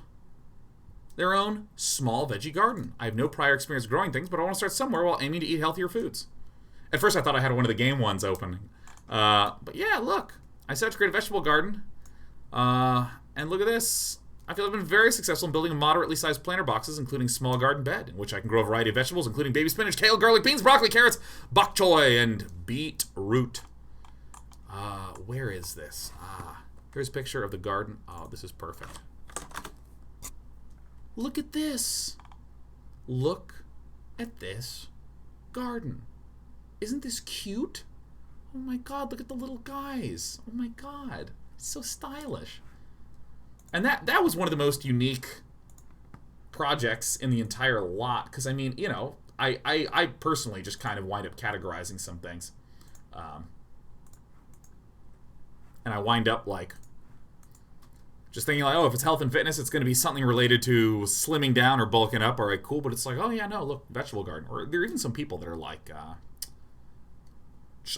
their own small veggie garden. I have no prior experience growing things, but I want to start somewhere while aiming to eat healthier foods. At first I thought I had one of the game ones open. But yeah, look. I set out to create a vegetable garden. And look at this. I feel I've been very successful in building moderately sized planter boxes, including small garden bed, in which I can grow a variety of vegetables, including baby spinach, kale, garlic, beans, broccoli, carrots, bok choy, and beetroot. Where is this? Here's a picture of the garden. Oh, this is perfect. Look at this. Look at this garden. Isn't this cute? Oh my god, look at the little guys. Oh my god. It's so stylish. And that was one of the most unique projects in the entire lot. Because, I mean, you know, I personally just kind of wind up categorizing some things. And I wind up, like, just thinking, like, oh, if it's health and fitness, it's going to be something related to slimming down or bulking up. All right, cool. But it's like, oh, yeah, no, look, vegetable garden. Or there are even some people that are like,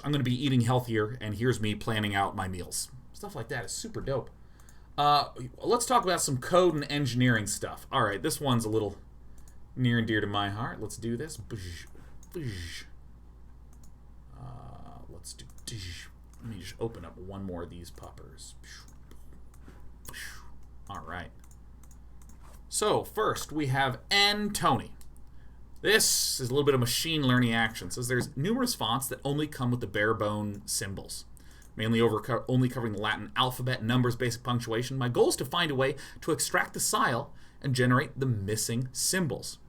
I'm going to be eating healthier, and here's me planning out my meals. Stuff like that is super dope. Let's talk about some code and engineering stuff. All right, this one's a little near and dear to my heart. Let's do this. Let's do. Let me just open up one more of these puppers. All right. So first we have NTony. This is a little bit of machine learning action. So there's numerous fonts that only come with the bare bone symbols, mainly only covering the Latin alphabet, numbers, basic punctuation. My goal is to find a way to extract the style and generate the missing symbols.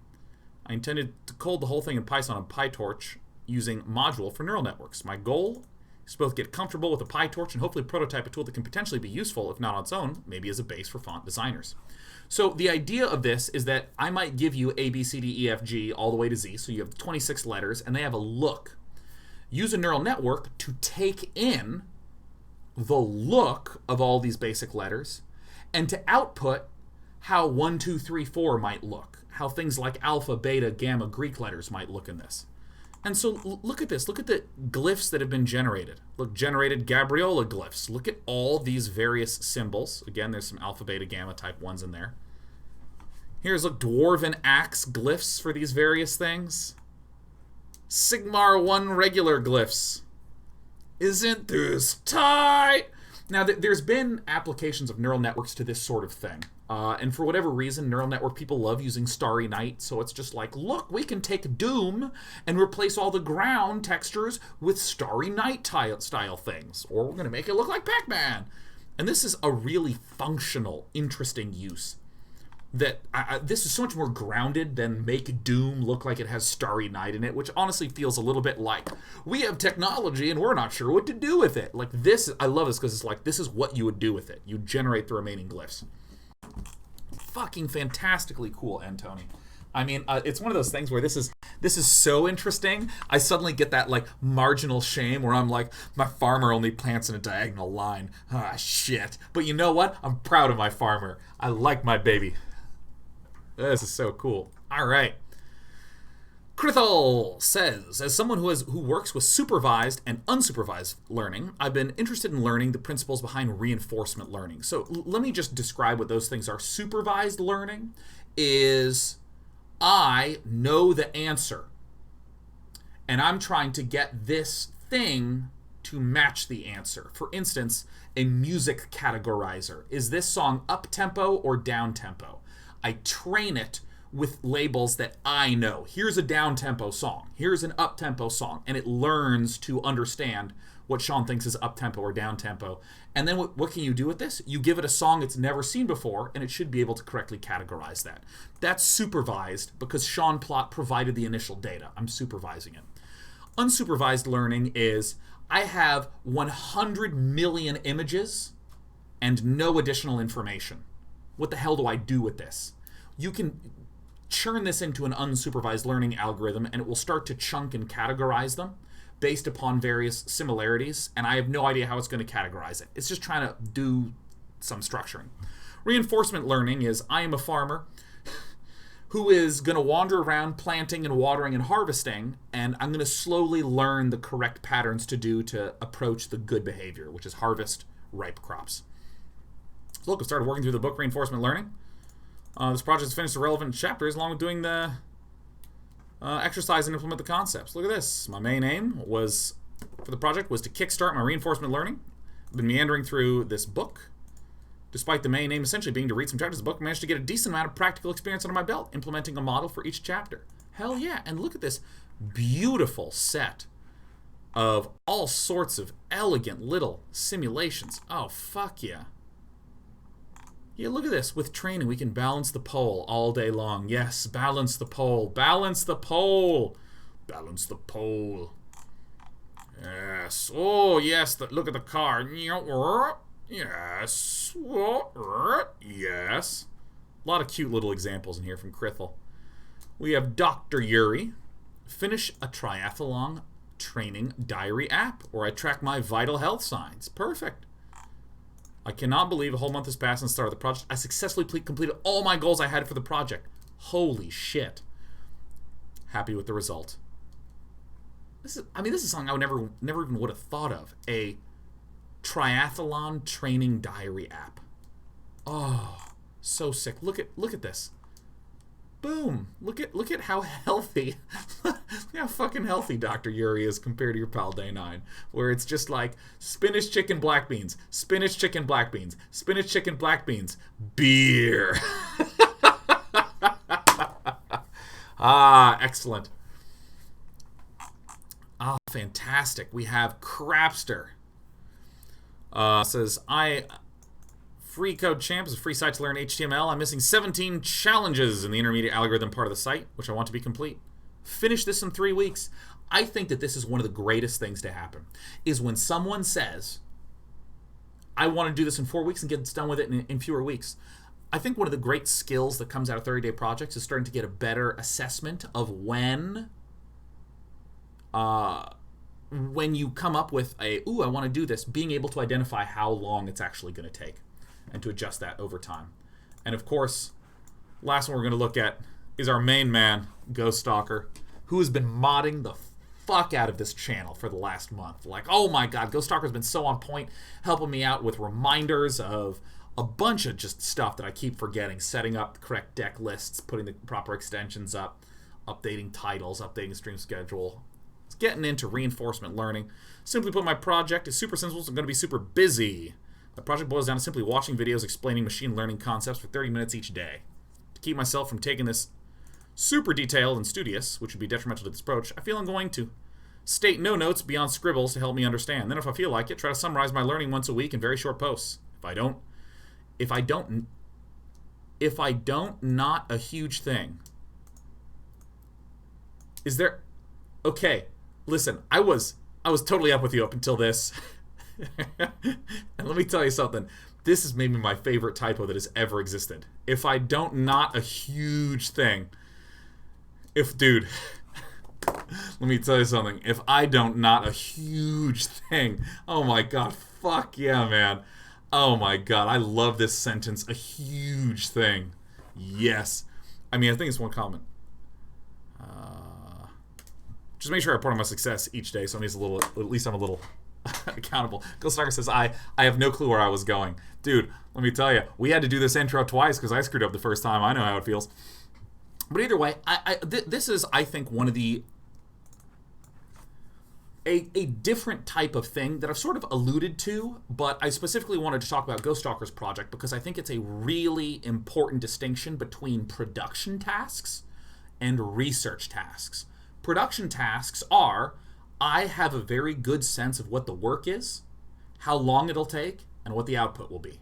I intended to code the whole thing in Python on PyTorch using module for neural networks. My goal is to both get comfortable with a PyTorch and hopefully prototype a tool that can potentially be useful, if not on its own, maybe as a base for font designers. So the idea of this is that I might give you A, B, C, D, E, F, G, all the way to Z. So you have 26 letters, and they have a look. Use a neural network to take in the look of all these basic letters and to output how 1, 2, 3, 4 might look, how things like alpha, beta, gamma, Greek letters might look in this. And so look at this. Look at the glyphs that have been generated. Look, generated Gabriola glyphs. Look at all these various symbols. Again, there's some alpha, beta, gamma type ones in there. Here's, look, Dwarven axe glyphs for these various things. Sigmar 1 regular glyphs. Isn't this tight? Now, there's been applications of neural networks to this sort of thing. And for whatever reason, neural network people love using Starry Night. So it's just like, look, we can take Doom and replace all the ground textures with Starry Night style things. Or we're going to make it look like Pac-Man. And this is a really functional, interesting use. That this is so much more grounded than make Doom look like it has Starry Night in it, which honestly feels a little bit like, we have technology and we're not sure what to do with it. Like this, I love this because it's like, this is what you would do with it. You generate the remaining glyphs. Fucking fantastically cool, NTony. I mean, it's one of those things where this is so interesting. I suddenly get that like marginal shame where I'm like, my farmer only plants in a diagonal line. Ah, shit. But you know what? I'm proud of my farmer. I like my baby. This is so cool. All right. Crithel says, as someone who works with supervised and unsupervised learning, I've been interested in learning the principles behind reinforcement learning. So let me just describe what those things are. Supervised learning is I know the answer, and I'm trying to get this thing to match the answer. For instance, a music categorizer. Is this song up-tempo or down-tempo? I train it with labels that I know. Here's a down-tempo song. Here's an up-tempo song. And it learns to understand what Sean thinks is up-tempo or down-tempo. And then what can you do with this? You give it a song it's never seen before, and it should be able to correctly categorize that. That's supervised because Sean Plot provided the initial data. I'm supervising it. Unsupervised learning is I have 100 million images and no additional information. What the hell do I do with this? You can churn this into an unsupervised learning algorithm and it will start to chunk and categorize them based upon various similarities, and I have no idea how it's going to categorize it. It's just trying to do some structuring. Reinforcement learning is I am a farmer who is going to wander around planting and watering and harvesting, and I'm going to slowly learn the correct patterns to do to approach the good behavior, which is harvest ripe crops. So look, I've started working through the book Reinforcement Learning. This project has finished the relevant chapters along with doing the exercise and implement the concepts. Look at this. My main aim was for the project was to kickstart my reinforcement learning. I've been meandering through this book. Despite the main aim essentially being to read some chapters of the book, I managed to get a decent amount of practical experience under my belt, implementing a model for each chapter. Hell yeah, and look at this beautiful set of all sorts of elegant little simulations. Oh, fuck yeah. Yeah, look at this. With training, we can balance the pole all day long. Yes, balance the pole. Balance the pole. Balance the pole. Yes. Oh, yes. Look at the car. Yes. Yes. A lot of cute little examples in here from Crithel. We have Dr. Yuri. Finish a triathlon training diary app where I track my vital health signs. Perfect. I cannot believe a whole month has passed since the start of the project. I successfully completed all my goals I had for the project. Holy shit. Happy with the result. This is something I would never even would have thought of. A triathlon training diary app. Oh, so sick. Look at this. Boom. Look at how healthy, look how fucking healthy Dr. Yuri is compared to your pal Dayknight, where it's just like spinach, chicken, black beans, spinach, chicken, black beans, spinach, chicken, black beans, beer. Ah, excellent. Ah, fantastic. We have Crapster. Says, I Free Code Champ is a free site to learn HTML. I'm missing 17 challenges in the intermediate algorithm part of the site, which I want to be complete. Finish this in 3 weeks. I think that this is one of the greatest things to happen, is when someone says, I want to do this in 4 weeks and get done with it in fewer weeks. I think one of the great skills that comes out of 30-day projects is starting to get a better assessment of when you come up with I want to do this, being able to identify how long it's actually going to take and to adjust that over time. And of course, last one we're going to look at is our main man, Ghost Stalker, who has been modding the fuck out of this channel for the last month. Like, oh my god, Ghost Stalker's been so on point, helping me out with reminders of a bunch of just stuff that I keep forgetting, setting up the correct deck lists, putting the proper extensions up, updating titles, updating stream schedule. It's getting into reinforcement learning. Simply put, my project is super simple, so I'm going to be super busy. My project boils down to simply watching videos explaining machine learning concepts for 30 minutes each day. To keep myself from taking this super detailed and studious, which would be detrimental to this approach, I feel I'm going to state no notes beyond scribbles to help me understand. Then if I feel like it, try to summarize my learning once a week in very short posts. If I don't, not a huge thing. Is there, okay, listen, I was totally up with you up until this. And let me tell you something. This is maybe my favorite typo that has ever existed. If I don't, not a huge thing. Dude, let me tell you something. If I don't, not a huge thing. Oh my god, fuck yeah, man. Oh my god, I love this sentence. A huge thing. Yes. I mean, I think it's one comment. Just make sure I report on my success each day, so at least I'm a little accountable. Ghost Stalker says, I have no clue where I was going. Dude, let me tell you, we had to do this intro twice because I screwed up the first time. I know how it feels. But either way, this is, I think, one of the a different type of thing that I've sort of alluded to, but I specifically wanted to talk about Ghost Stalker's project because I think it's a really important distinction between production tasks and research tasks. Production tasks are, I have a very good sense of what the work is, how long it'll take, and what the output will be.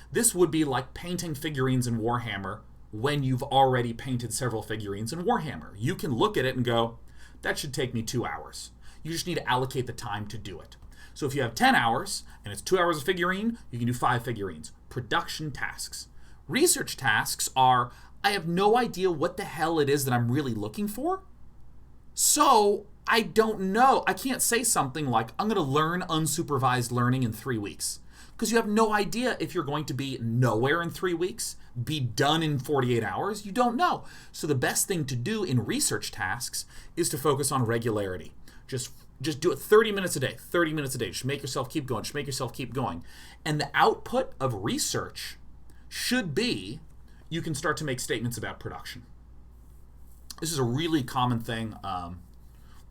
This would be like painting figurines in Warhammer when you've already painted several figurines in Warhammer. You can look at it and go, that should take me 2 hours. You just need to allocate the time to do it. So if you have 10 hours, and it's 2 hours a figurine, you can do 5 figurines. Production tasks. Research tasks are, I have no idea what the hell it is that I'm really looking for, so I don't know. I can't say something like, I'm going to learn unsupervised learning in 3 weeks. Because you have no idea if you're going to be nowhere in 3 weeks, be done in 48 hours. You don't know. So the best thing to do in research tasks is to focus on regularity. Just do it 30 minutes a day, 30 minutes a day. Just make yourself keep going. Just make yourself keep going. And the output of research should be, you can start to make statements about production. This is a really common thing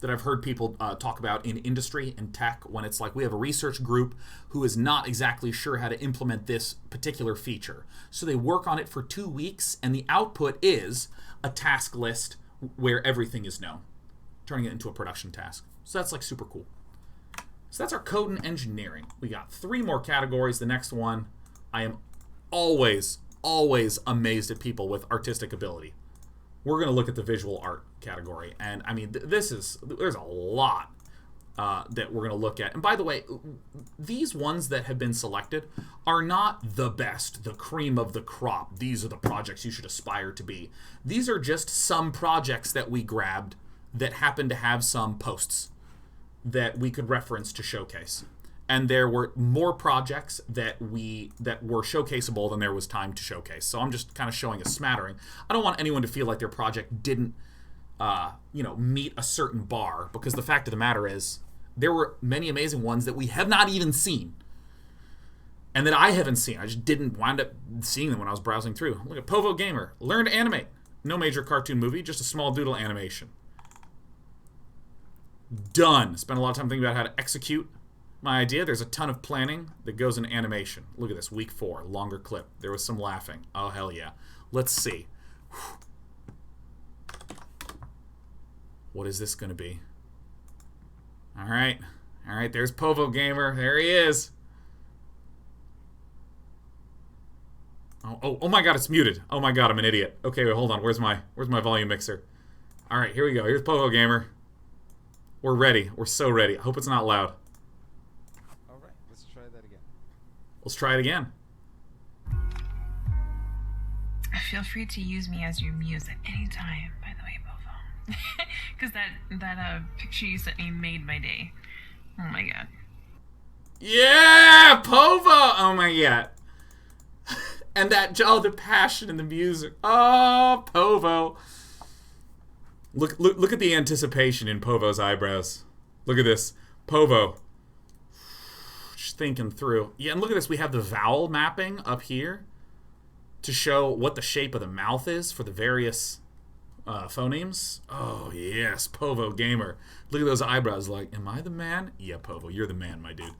that I've heard people talk about in industry and tech when it's like we have a research group who is not exactly sure how to implement this particular feature. So they work on it for 2 weeks and the output is a task list where everything is known, turning it into a production task. So that's like super cool. So that's our code and engineering. We got 3 more categories. The next one, I am always amazed at people with artistic ability. We're going to look at the visual art category. And I mean, there's a lot that we're going to look at. And by the way, these ones that have been selected are not the best, the cream of the crop. These are the projects you should aspire to be. These are just some projects that we grabbed that happen to have some posts that we could reference to showcase. And there were more projects that were showcaseable than there was time to showcase. So I'm just kind of showing a smattering. I don't want anyone to feel like their project didn't, meet a certain bar, because the fact of the matter is there were many amazing ones that we have not even seen, and that I haven't seen. I just didn't wind up seeing them when I was browsing through. Look at Povo Gamer. Learn to animate. No major cartoon movie, just a small doodle animation. Done. Spent a lot of time thinking about how to execute my idea. There's a ton of planning that goes in animation. Look at this, week 4, longer clip. There was some laughing. Oh, hell yeah. Let's see. What is this going to be? All right, there's Povo Gamer. There he is. Oh my god, it's muted. Oh my god, I'm an idiot. Okay, wait, hold on. Where's my volume mixer? All right, here we go. Here's Povo Gamer. We're ready. We're so ready. I hope it's not loud. All right, let's try that again. Let's try it again. Feel free to use me as your muse at any time, by the way, Povo. Because that picture you sent me made my day. Oh my god. Yeah, Povo! Oh my god. And that, the passion in the music. Oh, Povo. Look at the anticipation in Povo's eyebrows. Look at this. Povo. Just thinking through. Yeah, and look at this. We have the vowel mapping up here to show what the shape of the mouth is for the various phonemes. Oh, yes. Povo Gamer. Look at those eyebrows. Like, am I the man? Yeah, Povo. You're the man, my dude.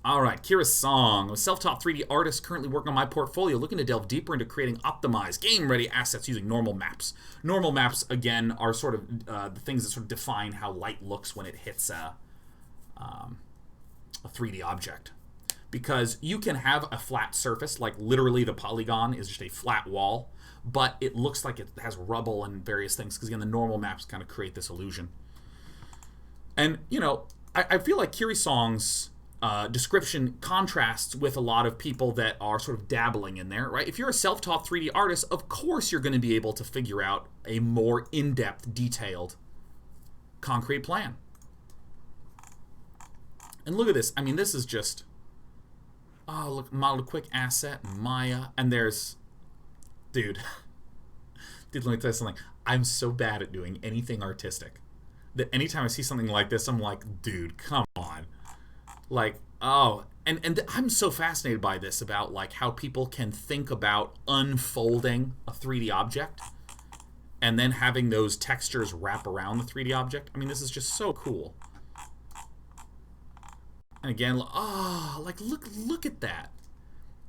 All right, Kira's Song. I'm a self-taught 3D artist currently working on my portfolio, looking to delve deeper into creating optimized, game-ready assets using normal maps. Normal maps, again, are sort of the things that sort of define how light looks when it hits a 3D object. Because you can have a flat surface, like literally the polygon is just a flat wall, but it looks like it has rubble and various things, because again, the normal maps kind of create this illusion. And, you know, I feel like Kiri Song's description contrasts with a lot of people that are sort of dabbling in there, right? If you're a self-taught 3D artist, of course you're going to be able to figure out a more in-depth, detailed, concrete plan. And look at this. I mean, this is just... Oh, look, model quick asset, Maya, and there's... Dude, let me tell you something. I'm so bad at doing anything artistic that anytime I see something like this, I'm like, dude, come on. Like, oh, and I'm so fascinated by this, about like how people can think about unfolding a 3D object and then having those textures wrap around the 3D object. I mean, this is just so cool. And again, oh, like look at that.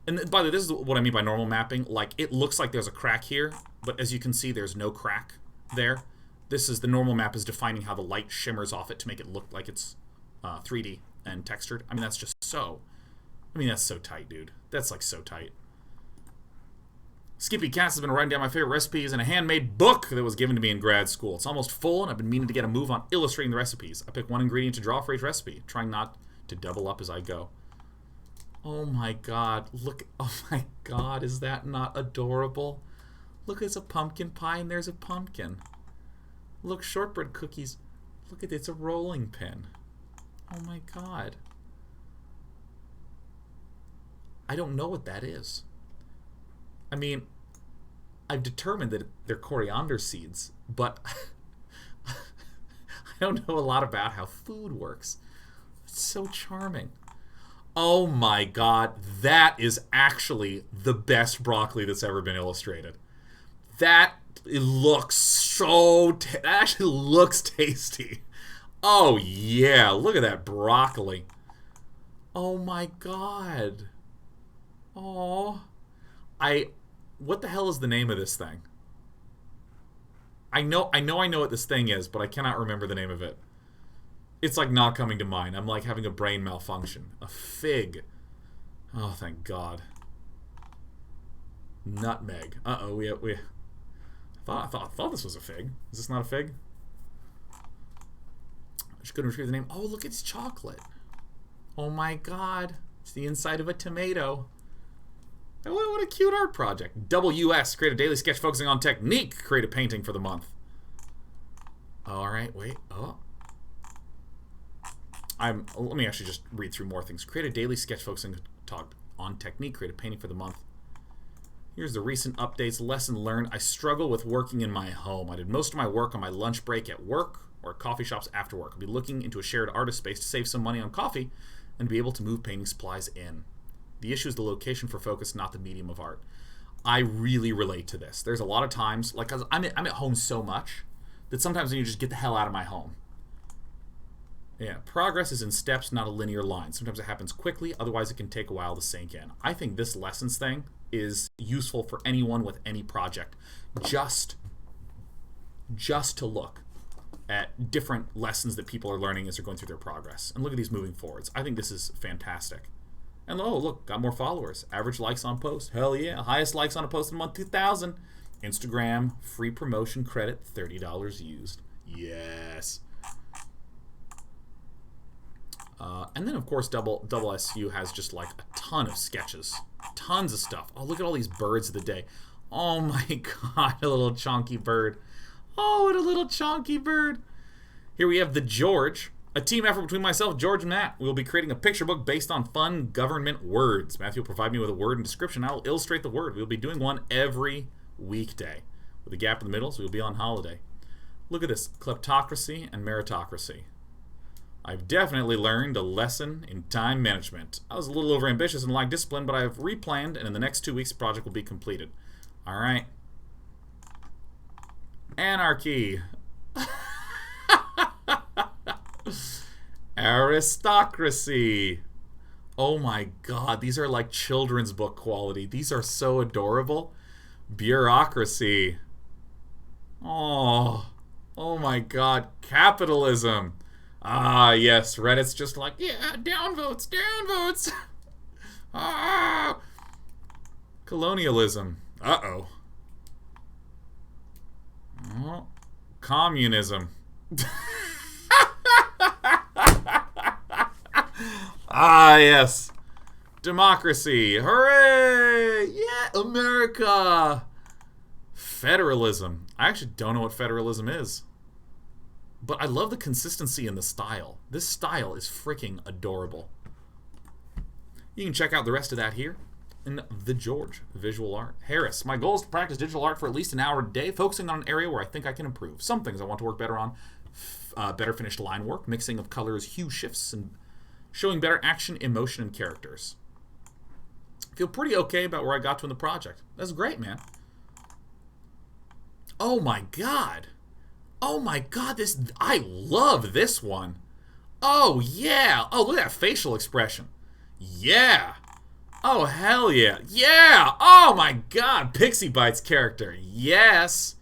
And by the way, this is what I mean by normal mapping. Like, it looks like there's a crack here, but as you can see, there's no crack there. This is the normal map is defining how the light shimmers off it to make it look like it's 3D and textured. I mean, that's just so... I mean, that's so tight, dude. That's, like, so tight. Skippy Cass has been writing down my favorite recipes in a handmade book that was given to me in grad school. It's almost full, and I've been meaning to get a move on illustrating the recipes. I pick one ingredient to draw for each recipe, trying not to double up as I go. Oh my god, look, oh my god, is that not adorable? Look, there's a pumpkin pie and there's a pumpkin. Look, shortbread cookies. Look at it, it's a rolling pin. Oh my god. I don't know what that is. I mean, I've determined that they're coriander seeds, but I don't know a lot about how food works. It's so charming. Oh my god, that is actually the best broccoli that's ever been illustrated. That looks so... that actually looks tasty. Oh yeah, look at that broccoli. Oh my god. Oh, what the hell is the name of this thing? I know what this thing is, but I cannot remember the name of it. It's like not coming to mind. I'm like having a brain malfunction. A fig. Oh, thank God. Nutmeg. Uh-oh, we I thought this was a fig. Is this not a fig? I just couldn't retrieve the name. Oh, look, it's chocolate. Oh my god. It's the inside of a tomato. What a cute art project. WS, create a daily sketch focusing on technique. Create a painting for the month. Alright, wait. Oh. Let me actually just read through more things. Create a daily sketch focusing on technique. Create a painting for the month. Here's the recent updates. Lesson learned. I struggle with working in my home. I did most of my work on my lunch break at work or at coffee shops after work. I'll be looking into a shared artist space to save some money on coffee and be able to move painting supplies in. The issue is the location for focus, not the medium of art. I really relate to this. There's a lot of times, like, 'cause I'm at home so much that sometimes when you just get the hell out of my home. Yeah, progress is in steps, not a linear line. Sometimes it happens quickly, otherwise it can take a while to sink in. I think this lessons thing is useful for anyone with any project. Just to look at different lessons that people are learning as they're going through their progress. And look at these moving forwards. I think this is fantastic. And oh, look, got more followers. Average likes on post. Hell yeah. Highest likes on a post in a month, 2,000. Instagram, free promotion credit, $30 used. Yes. And then, of course, Double SU has just like a ton of sketches. Tons of stuff. Oh, look at all these birds of the day. Oh my god, a little chonky bird. Oh, what a little chonky bird. Here we have the George. A team effort between myself, George, and Matt. We will be creating a picture book based on fun government words. Matthew will provide me with a word and description. I will illustrate the word. We will be doing one every weekday. With a gap in the middle, so we will be on holiday. Look at this. Kleptocracy and meritocracy. I've definitely learned a lesson in time management. I was a little overambitious and lacked discipline, but I have replanned, and in the next 2 weeks, the project will be completed. Alright. Anarchy. Aristocracy. Oh my god, these are like children's book quality. These are so adorable. Bureaucracy. Oh my god. Capitalism. Ah, yes, Reddit's just like, yeah, downvotes, downvotes. Ah. Colonialism. Uh-oh. Oh. Communism. Ah, yes. Democracy. Hooray! Yeah, America. Federalism. I actually don't know what federalism is. But I love the consistency in the style. This style is freaking adorable. You can check out the rest of that here in the George visual art. Harris. My goal is to practice digital art for at least an hour a day, focusing on an area where I think I can improve. Some things I want to work better on. Better finished line work, mixing of colors, hue shifts, and showing better action, emotion, and characters. I feel pretty okay about where I got to in the project. That's great, man. Oh my god. Oh my god, I love this one. Oh yeah. Oh, look at that facial expression. Yeah. Oh hell yeah. Yeah. Oh my god, Pixie Bytes character. Yes.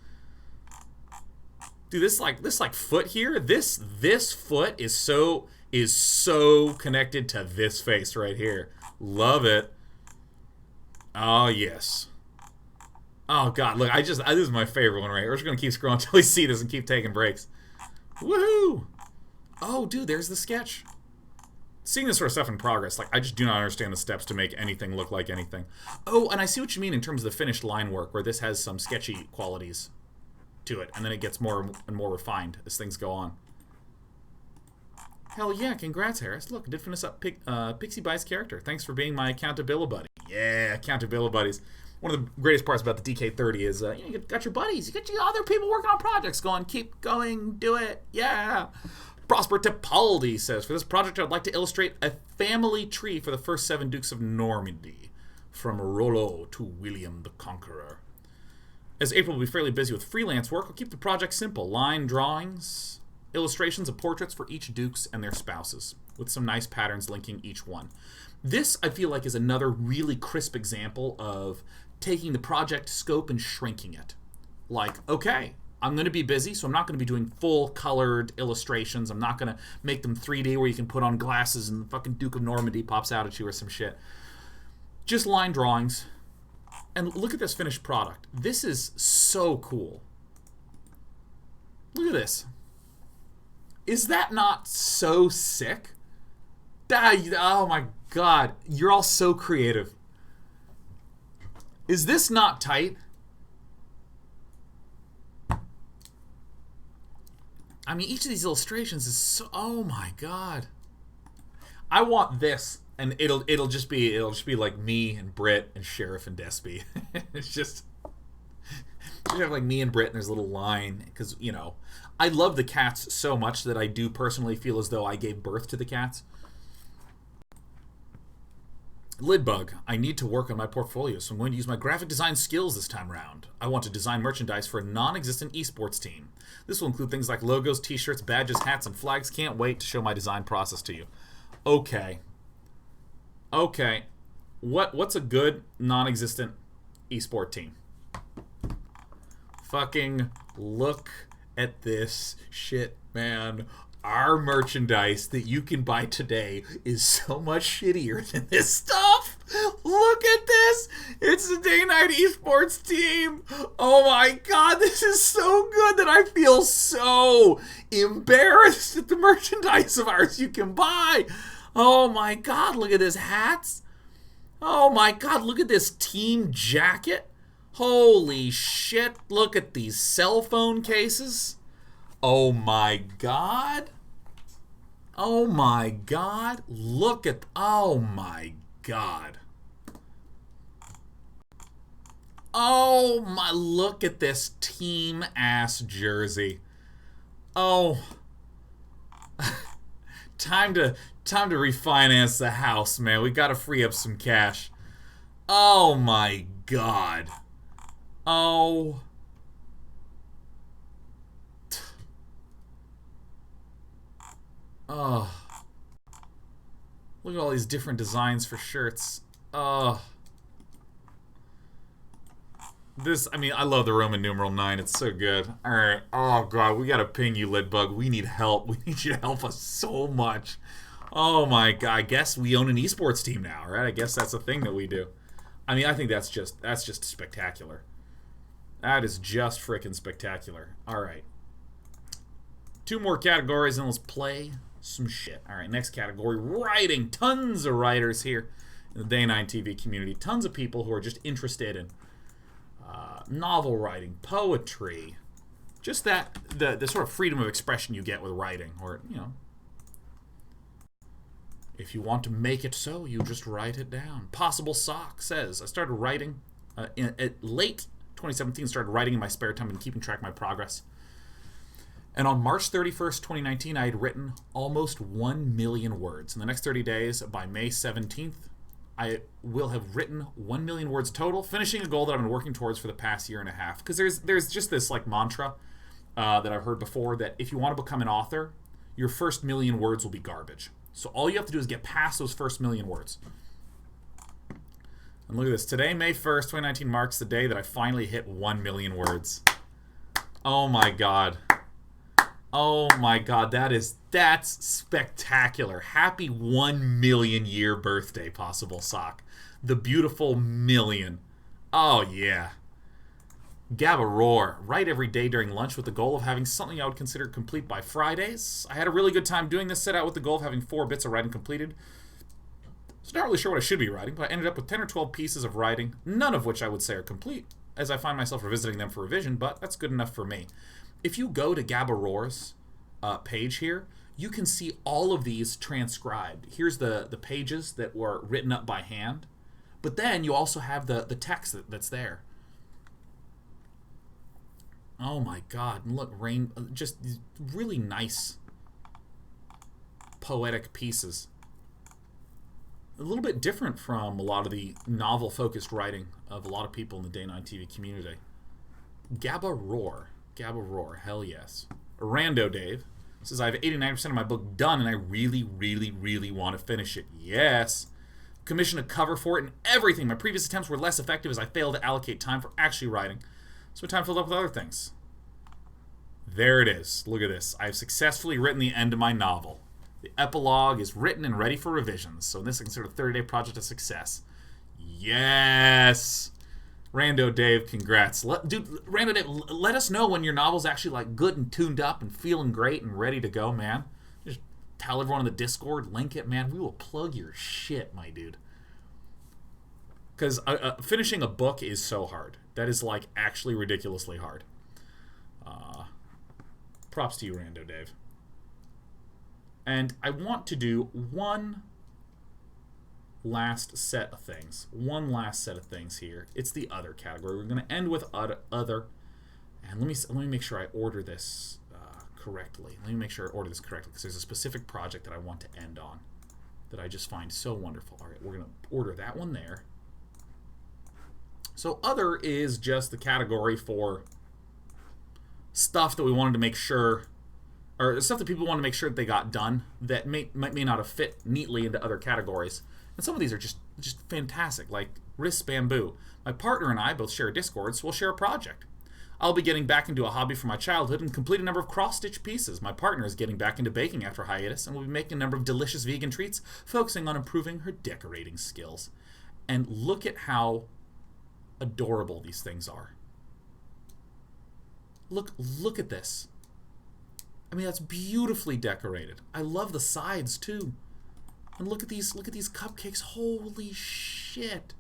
Dude, this like foot here, this foot is so connected to this face right here. Love it. Oh yes. Oh god, look, this is my favorite one right here. We're just gonna keep scrolling until we see this and keep taking breaks. Woohoo! Oh dude, there's the sketch. Seeing this sort of stuff in progress, like, I just do not understand the steps to make anything look like anything. Oh, and I see what you mean in terms of the finished line work, where this has some sketchy qualities to it, and then it gets more and more refined as things go on. Hell yeah, congrats, Harris. Look, I did finish up Pixie Bytes character. Thanks for being my accountability buddy. Yeah, accountability buddies. One of the greatest parts about the DK30 is you got your buddies. You got your other people working on projects going, keep going, do it, yeah. Prosper Tipaldi says, for this project I'd like to illustrate a family tree for the first 7 Dukes of Normandy, from Rollo to William the Conqueror. As April will be fairly busy with freelance work, I'll keep the project simple. Line drawings, illustrations of portraits for each dukes and their spouses, with some nice patterns linking each one. This, I feel like, is another really crisp example of taking the project scope and shrinking it. Like, okay, I'm going to be busy, so I'm not going to be doing full-colored illustrations. I'm not going to make them 3D where you can put on glasses and the fucking Duke of Normandy pops out at you or some shit. Just line drawings. And look at this finished product. This is so cool. Look at this. Is that not so sick? Oh my god. You're all so creative. Is this not tight? I mean, each of these illustrations is so... Oh my god. I want this, and it'll just be like me and Britt and Sheriff and Despy. It's just have like me and Britt, and there's a little line, because, you know, I love the cats so much that I do personally feel as though I gave birth to the cats. Lidbug, I need to work on my portfolio, so I'm going to use my graphic design skills this time around. I want to design merchandise for a non-existent esports team. This will include things like logos, t-shirts, badges, hats, and flags. Can't wait to show my design process to you. Okay. Okay. What's a good non-existent esport team? Fucking look at this shit, man. our merchandise that you can buy today is so much shittier than this stuff. Look at this. It's the Dayknight esports team. Oh my god, this is so good that I feel so embarrassed at the merchandise of ours you can buy. Oh my god, look at this hats. Oh my god, look at this team jacket. Holy shit, look at these cell phone cases. Oh my god. Oh my god. Look at, oh my god. Oh my, look at this team ass jersey. Oh. Time to refinance the house, man. We gotta free up some cash. Oh my god. Oh. Oh. Look at all these different designs for shirts. Oh. This, I mean, I love the Roman numeral 9. It's so good. Alright. Oh, God. We gotta ping you, Lidbug. We need help. We need you to help us so much. Oh, my God. I guess we own an esports team now, right? I guess that's a thing that we do. I mean, I think that's just spectacular. That is just freaking spectacular. Alright. 2 more categories and let's play some shit. Alright, next category, writing. Tons of writers here in the Dayknight TV community. Tons of people who are just interested in novel writing, poetry. Just that, the sort of freedom of expression you get with writing. Or, you know, if you want to make it so, you just write it down. Possible Sock says, I started writing at late 2017, started writing in my spare time and keeping track of my progress. And on March 31st, 2019, I had written almost 1 million words. In the next 30 days, by May 17th, I will have written 1 million words total, finishing a goal that I've been working towards for the past year and a half. Because there's just this like mantra that I've heard before that if you want to become an author, your first million words will be garbage. So all you have to do is get past those first million words. And look at this. Today, May 1st, 2019, marks the day that I finally hit 1 million words. Oh my god. Oh my god, that's spectacular. Happy 1 million year birthday, Possible Sock. The beautiful million. Oh yeah. Gabba Roar. Write every day during lunch with the goal of having something I would consider complete by Fridays. I had a really good time doing this, set out with the goal of having 4 bits of writing completed. So not really sure what I should be writing, but I ended up with 10 or 12 pieces of writing, none of which I would say are complete, as I find myself revisiting them for revision, but that's good enough for me. If you go to Gabba Roar's page here, you can see all of these transcribed. Here's the pages that were written up by hand, but then you also have the text that's there. Oh my god, and look, just these really nice poetic pieces. A little bit different from a lot of the novel-focused writing of a lot of people in the Dayknight TV community. Gabba Roar. Gabba Roar, hell yes. Rando Dave says, I have 89% of my book done and I really, really, really want to finish it. Yes. Commissioned a cover for it and everything. My previous attempts were less effective as I failed to allocate time for actually writing. So my time filled up with other things. There it is. Look at this. I have successfully written the end of my novel. The epilogue is written and ready for revisions. So this is considered a 30-day project a success. Yes. Rando Dave, congrats. Dude, Rando Dave, let us know when your novel's actually like good and tuned up and feeling great and ready to go, man. Just tell everyone in the Discord, link it, man. We will plug your shit, my dude. Because finishing a book is so hard. That is like actually ridiculously hard. Props to you, Rando Dave. And I want to do one last set of things. One last set of things here. It's the other category. We're going to end with other. And let me make sure I order this correctly. Let me make sure I order this correctly because there's a specific project that I want to end on that I just find so wonderful. All right, we're going to order that one there. So other is just the category for stuff that we wanted to make sure, or stuff that people want to make sure that they got done that may not have fit neatly into other categories. And some of these are just fantastic, like Risk Bamboo. My partner and I both share a Discord, so we'll share a project. I'll be getting back into a hobby from my childhood and complete a number of cross-stitch pieces. My partner is getting back into baking after hiatus and will be making a number of delicious vegan treats, focusing on improving her decorating skills. And look at how adorable these things are. Look at this. I mean, that's beautifully decorated. I love the sides too. And look at these cupcakes. Holy shit.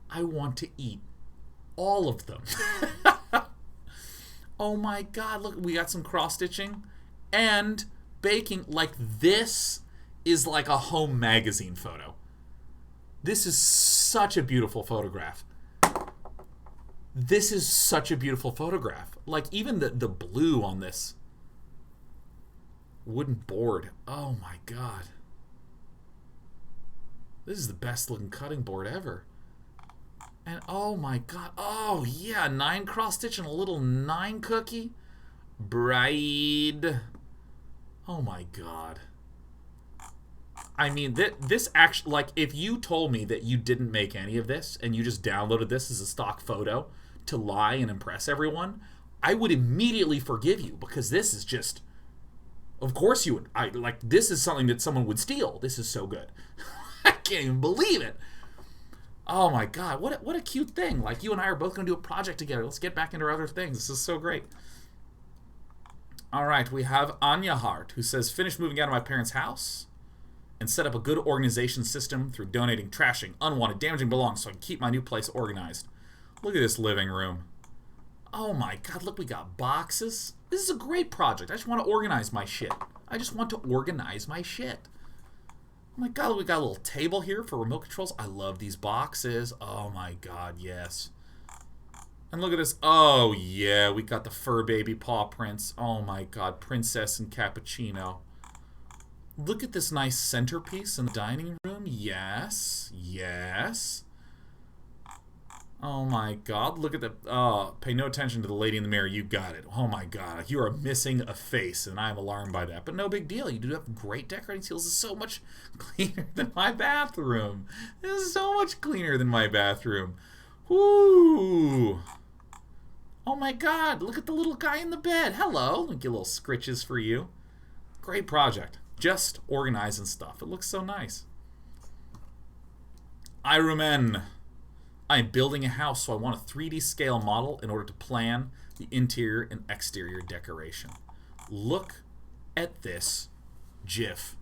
I want to eat all of them. Oh my god, look, we got some cross-stitching and baking. Like, this is like a home magazine photo. This is such a beautiful photograph. This is such a beautiful photograph. Like, even the blue on this wooden board. Oh my god. This is the best looking cutting board ever. And oh my god. Oh yeah, 9 cross stitch and a little 9 cookie. Bride. Oh my god. I mean, this actually, like, if you told me that you didn't make any of this and you just downloaded this as a stock photo to lie and impress everyone, I would immediately forgive you, because this is just, of course you would. This is something that someone would steal. This is so good. I can't even believe it. Oh my god, what a cute thing. Like, you and I are both going to do a project together. Let's get back into other things. This is so great. All right, we have Anya Hart, who says, finished moving out of my parents' house and set up a good organization system through donating trashing, unwanted, damaging belongings so I can keep my new place organized. Look at this living room. Oh my god, look, we got boxes. This is a great project. I just want to organize my shit. I just want to organize my shit. Oh my god, we got a little table here for remote controls. I love these boxes. Oh my god, yes. And look at this. Oh yeah, we got the fur baby paw prints. Oh my god, princess and cappuccino. Look at this nice centerpiece in the dining room. Yes, yes. Oh my god, look at the... Oh, pay no attention to the lady in the mirror. You got it. Oh my god, you are missing a face, and I'm alarmed by that. But no big deal. You do have great decorating skills. This is so much cleaner than my bathroom. This is so much cleaner than my bathroom. Woo! Oh my god, look at the little guy in the bed. Hello. Get little scritches for you. Great project. Just organizing stuff. It looks so nice. Irumen. I'm building a house, so I want a 3D scale model in order to plan the interior and exterior decoration. Look at this GIF.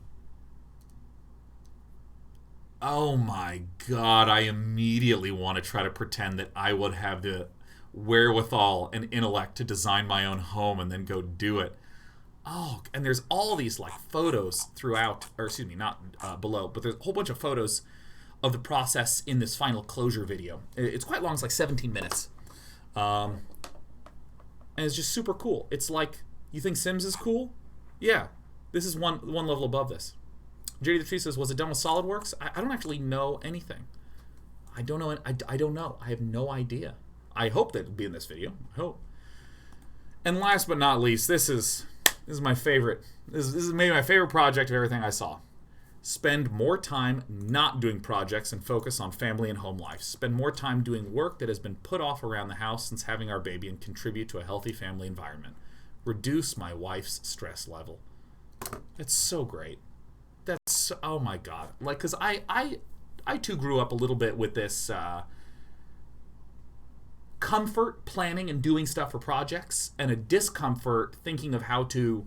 Oh my god, I immediately want to try to pretend that I would have the wherewithal and intellect to design my own home and then go do it. Oh, and there's all these like photos throughout, or excuse me, not below, but there's a whole bunch of photos of the process in this final closure video. It's quite long, it's like 17 minutes. And it's just super cool. It's like, you think Sims is cool? Yeah, this is one level above this. JD the Tree says, was it done with SolidWorks? I don't actually know anything. I don't know. I don't know. I have no idea. I hope that it'll be in this video. I hope. And last but not least, this is my favorite. This is maybe my favorite project of everything I saw. Spend more time not doing projects and focus on family and home life. Spend more time doing work that has been put off around the house since having our baby and contribute to a healthy family environment. Reduce my wife's stress level. It's so great. That's so, oh my god. Like, because I too grew up a little bit with this comfort planning and doing stuff for projects, and a discomfort thinking of how to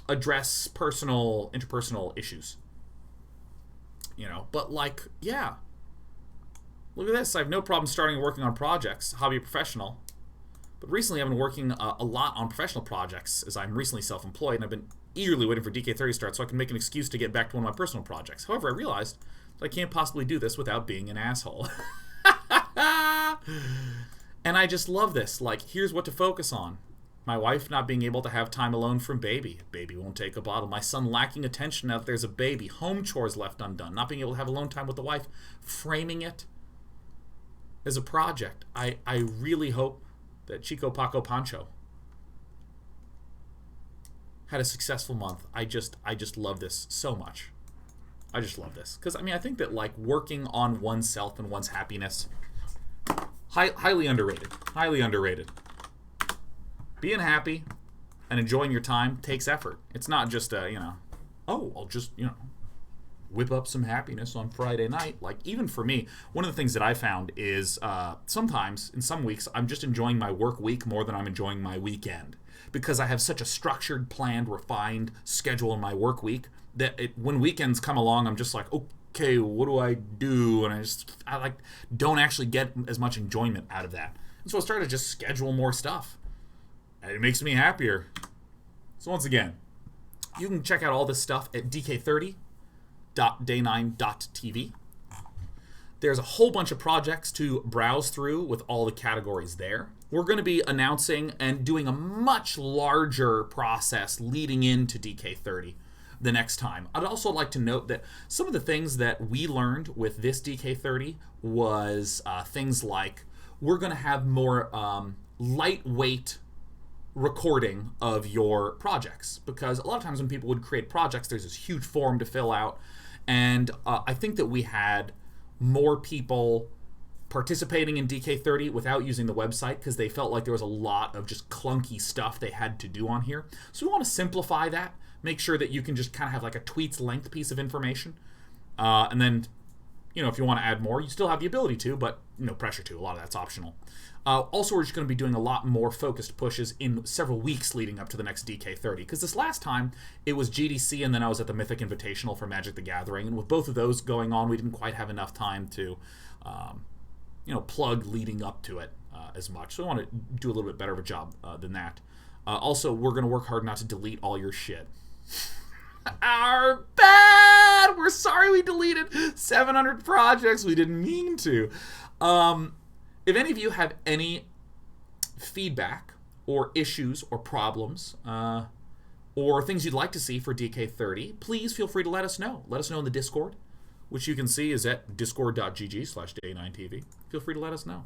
address interpersonal issues. You know, but like, yeah. Look at this. I have no problem starting working on projects, hobby professional. But recently I've been working a lot on professional projects, as I'm recently self-employed, and I've been eagerly waiting for DK30 to start so I can make an excuse to get back to one of my personal projects. However, I realized that I can't possibly do this without being an asshole. And I just love this. Like, here's what to focus on. My wife not being able to have time alone from baby. Baby won't take a bottle. My son lacking attention now that there's a baby. Home chores left undone. Not being able to have alone time with the wife. Framing it as a project. I really hope that Chico Paco Pancho had a successful month. I just love this so much. I just love this. Because, I mean, I think that, like, working on oneself and one's happiness Highly underrated. Highly underrated. Being happy and enjoying your time takes effort. It's not just I'll just, whip up some happiness on Friday night. Like, even for me, one of the things that I found is sometimes, in some weeks, I'm just enjoying my work week more than I'm enjoying my weekend. Because I have such a structured, planned, refined schedule in my work week that when weekends come along, I'm just like, okay, what do I do? And I don't actually get as much enjoyment out of that. And so I started to just schedule more stuff. And it makes me happier. So once again, you can check out all this stuff at dk30.day9.tv. There's a whole bunch of projects to browse through with all the categories there. We're going to be announcing and doing a much larger process leading into DK30 the next time. I'd also like to note that some of the things that we learned with this DK30 was things like we're going to have more lightweight recording of your projects, because a lot of times when people would create projects, there's this huge form to fill out, and I think that we had more people participating in DK30 without using the website because they felt like there was a lot of just clunky stuff they had to do on here. So we want to simplify that, make sure that you can just kind of have like a tweet's length piece of information, and then if you want to add more, you still have the ability to, but no pressure to. A lot of that's optional. Also, we're just going to be doing a lot more focused pushes in several weeks leading up to the next DK30, because this last time it was GDC and then I was at the Mythic Invitational for Magic the Gathering, and with both of those going on, we didn't quite have enough time to plug leading up to it as much. So I want to do a little bit better of a job than that. Also, we're going to work hard not to delete all your shit. Our bad! We're sorry we deleted 700 projects. We didn't mean to. If any of you have any feedback or issues or problems or things you'd like to see for DK30, please feel free to let us know. Let us know in the Discord, which you can see is at discord.gg/day9tv. Feel free to let us know.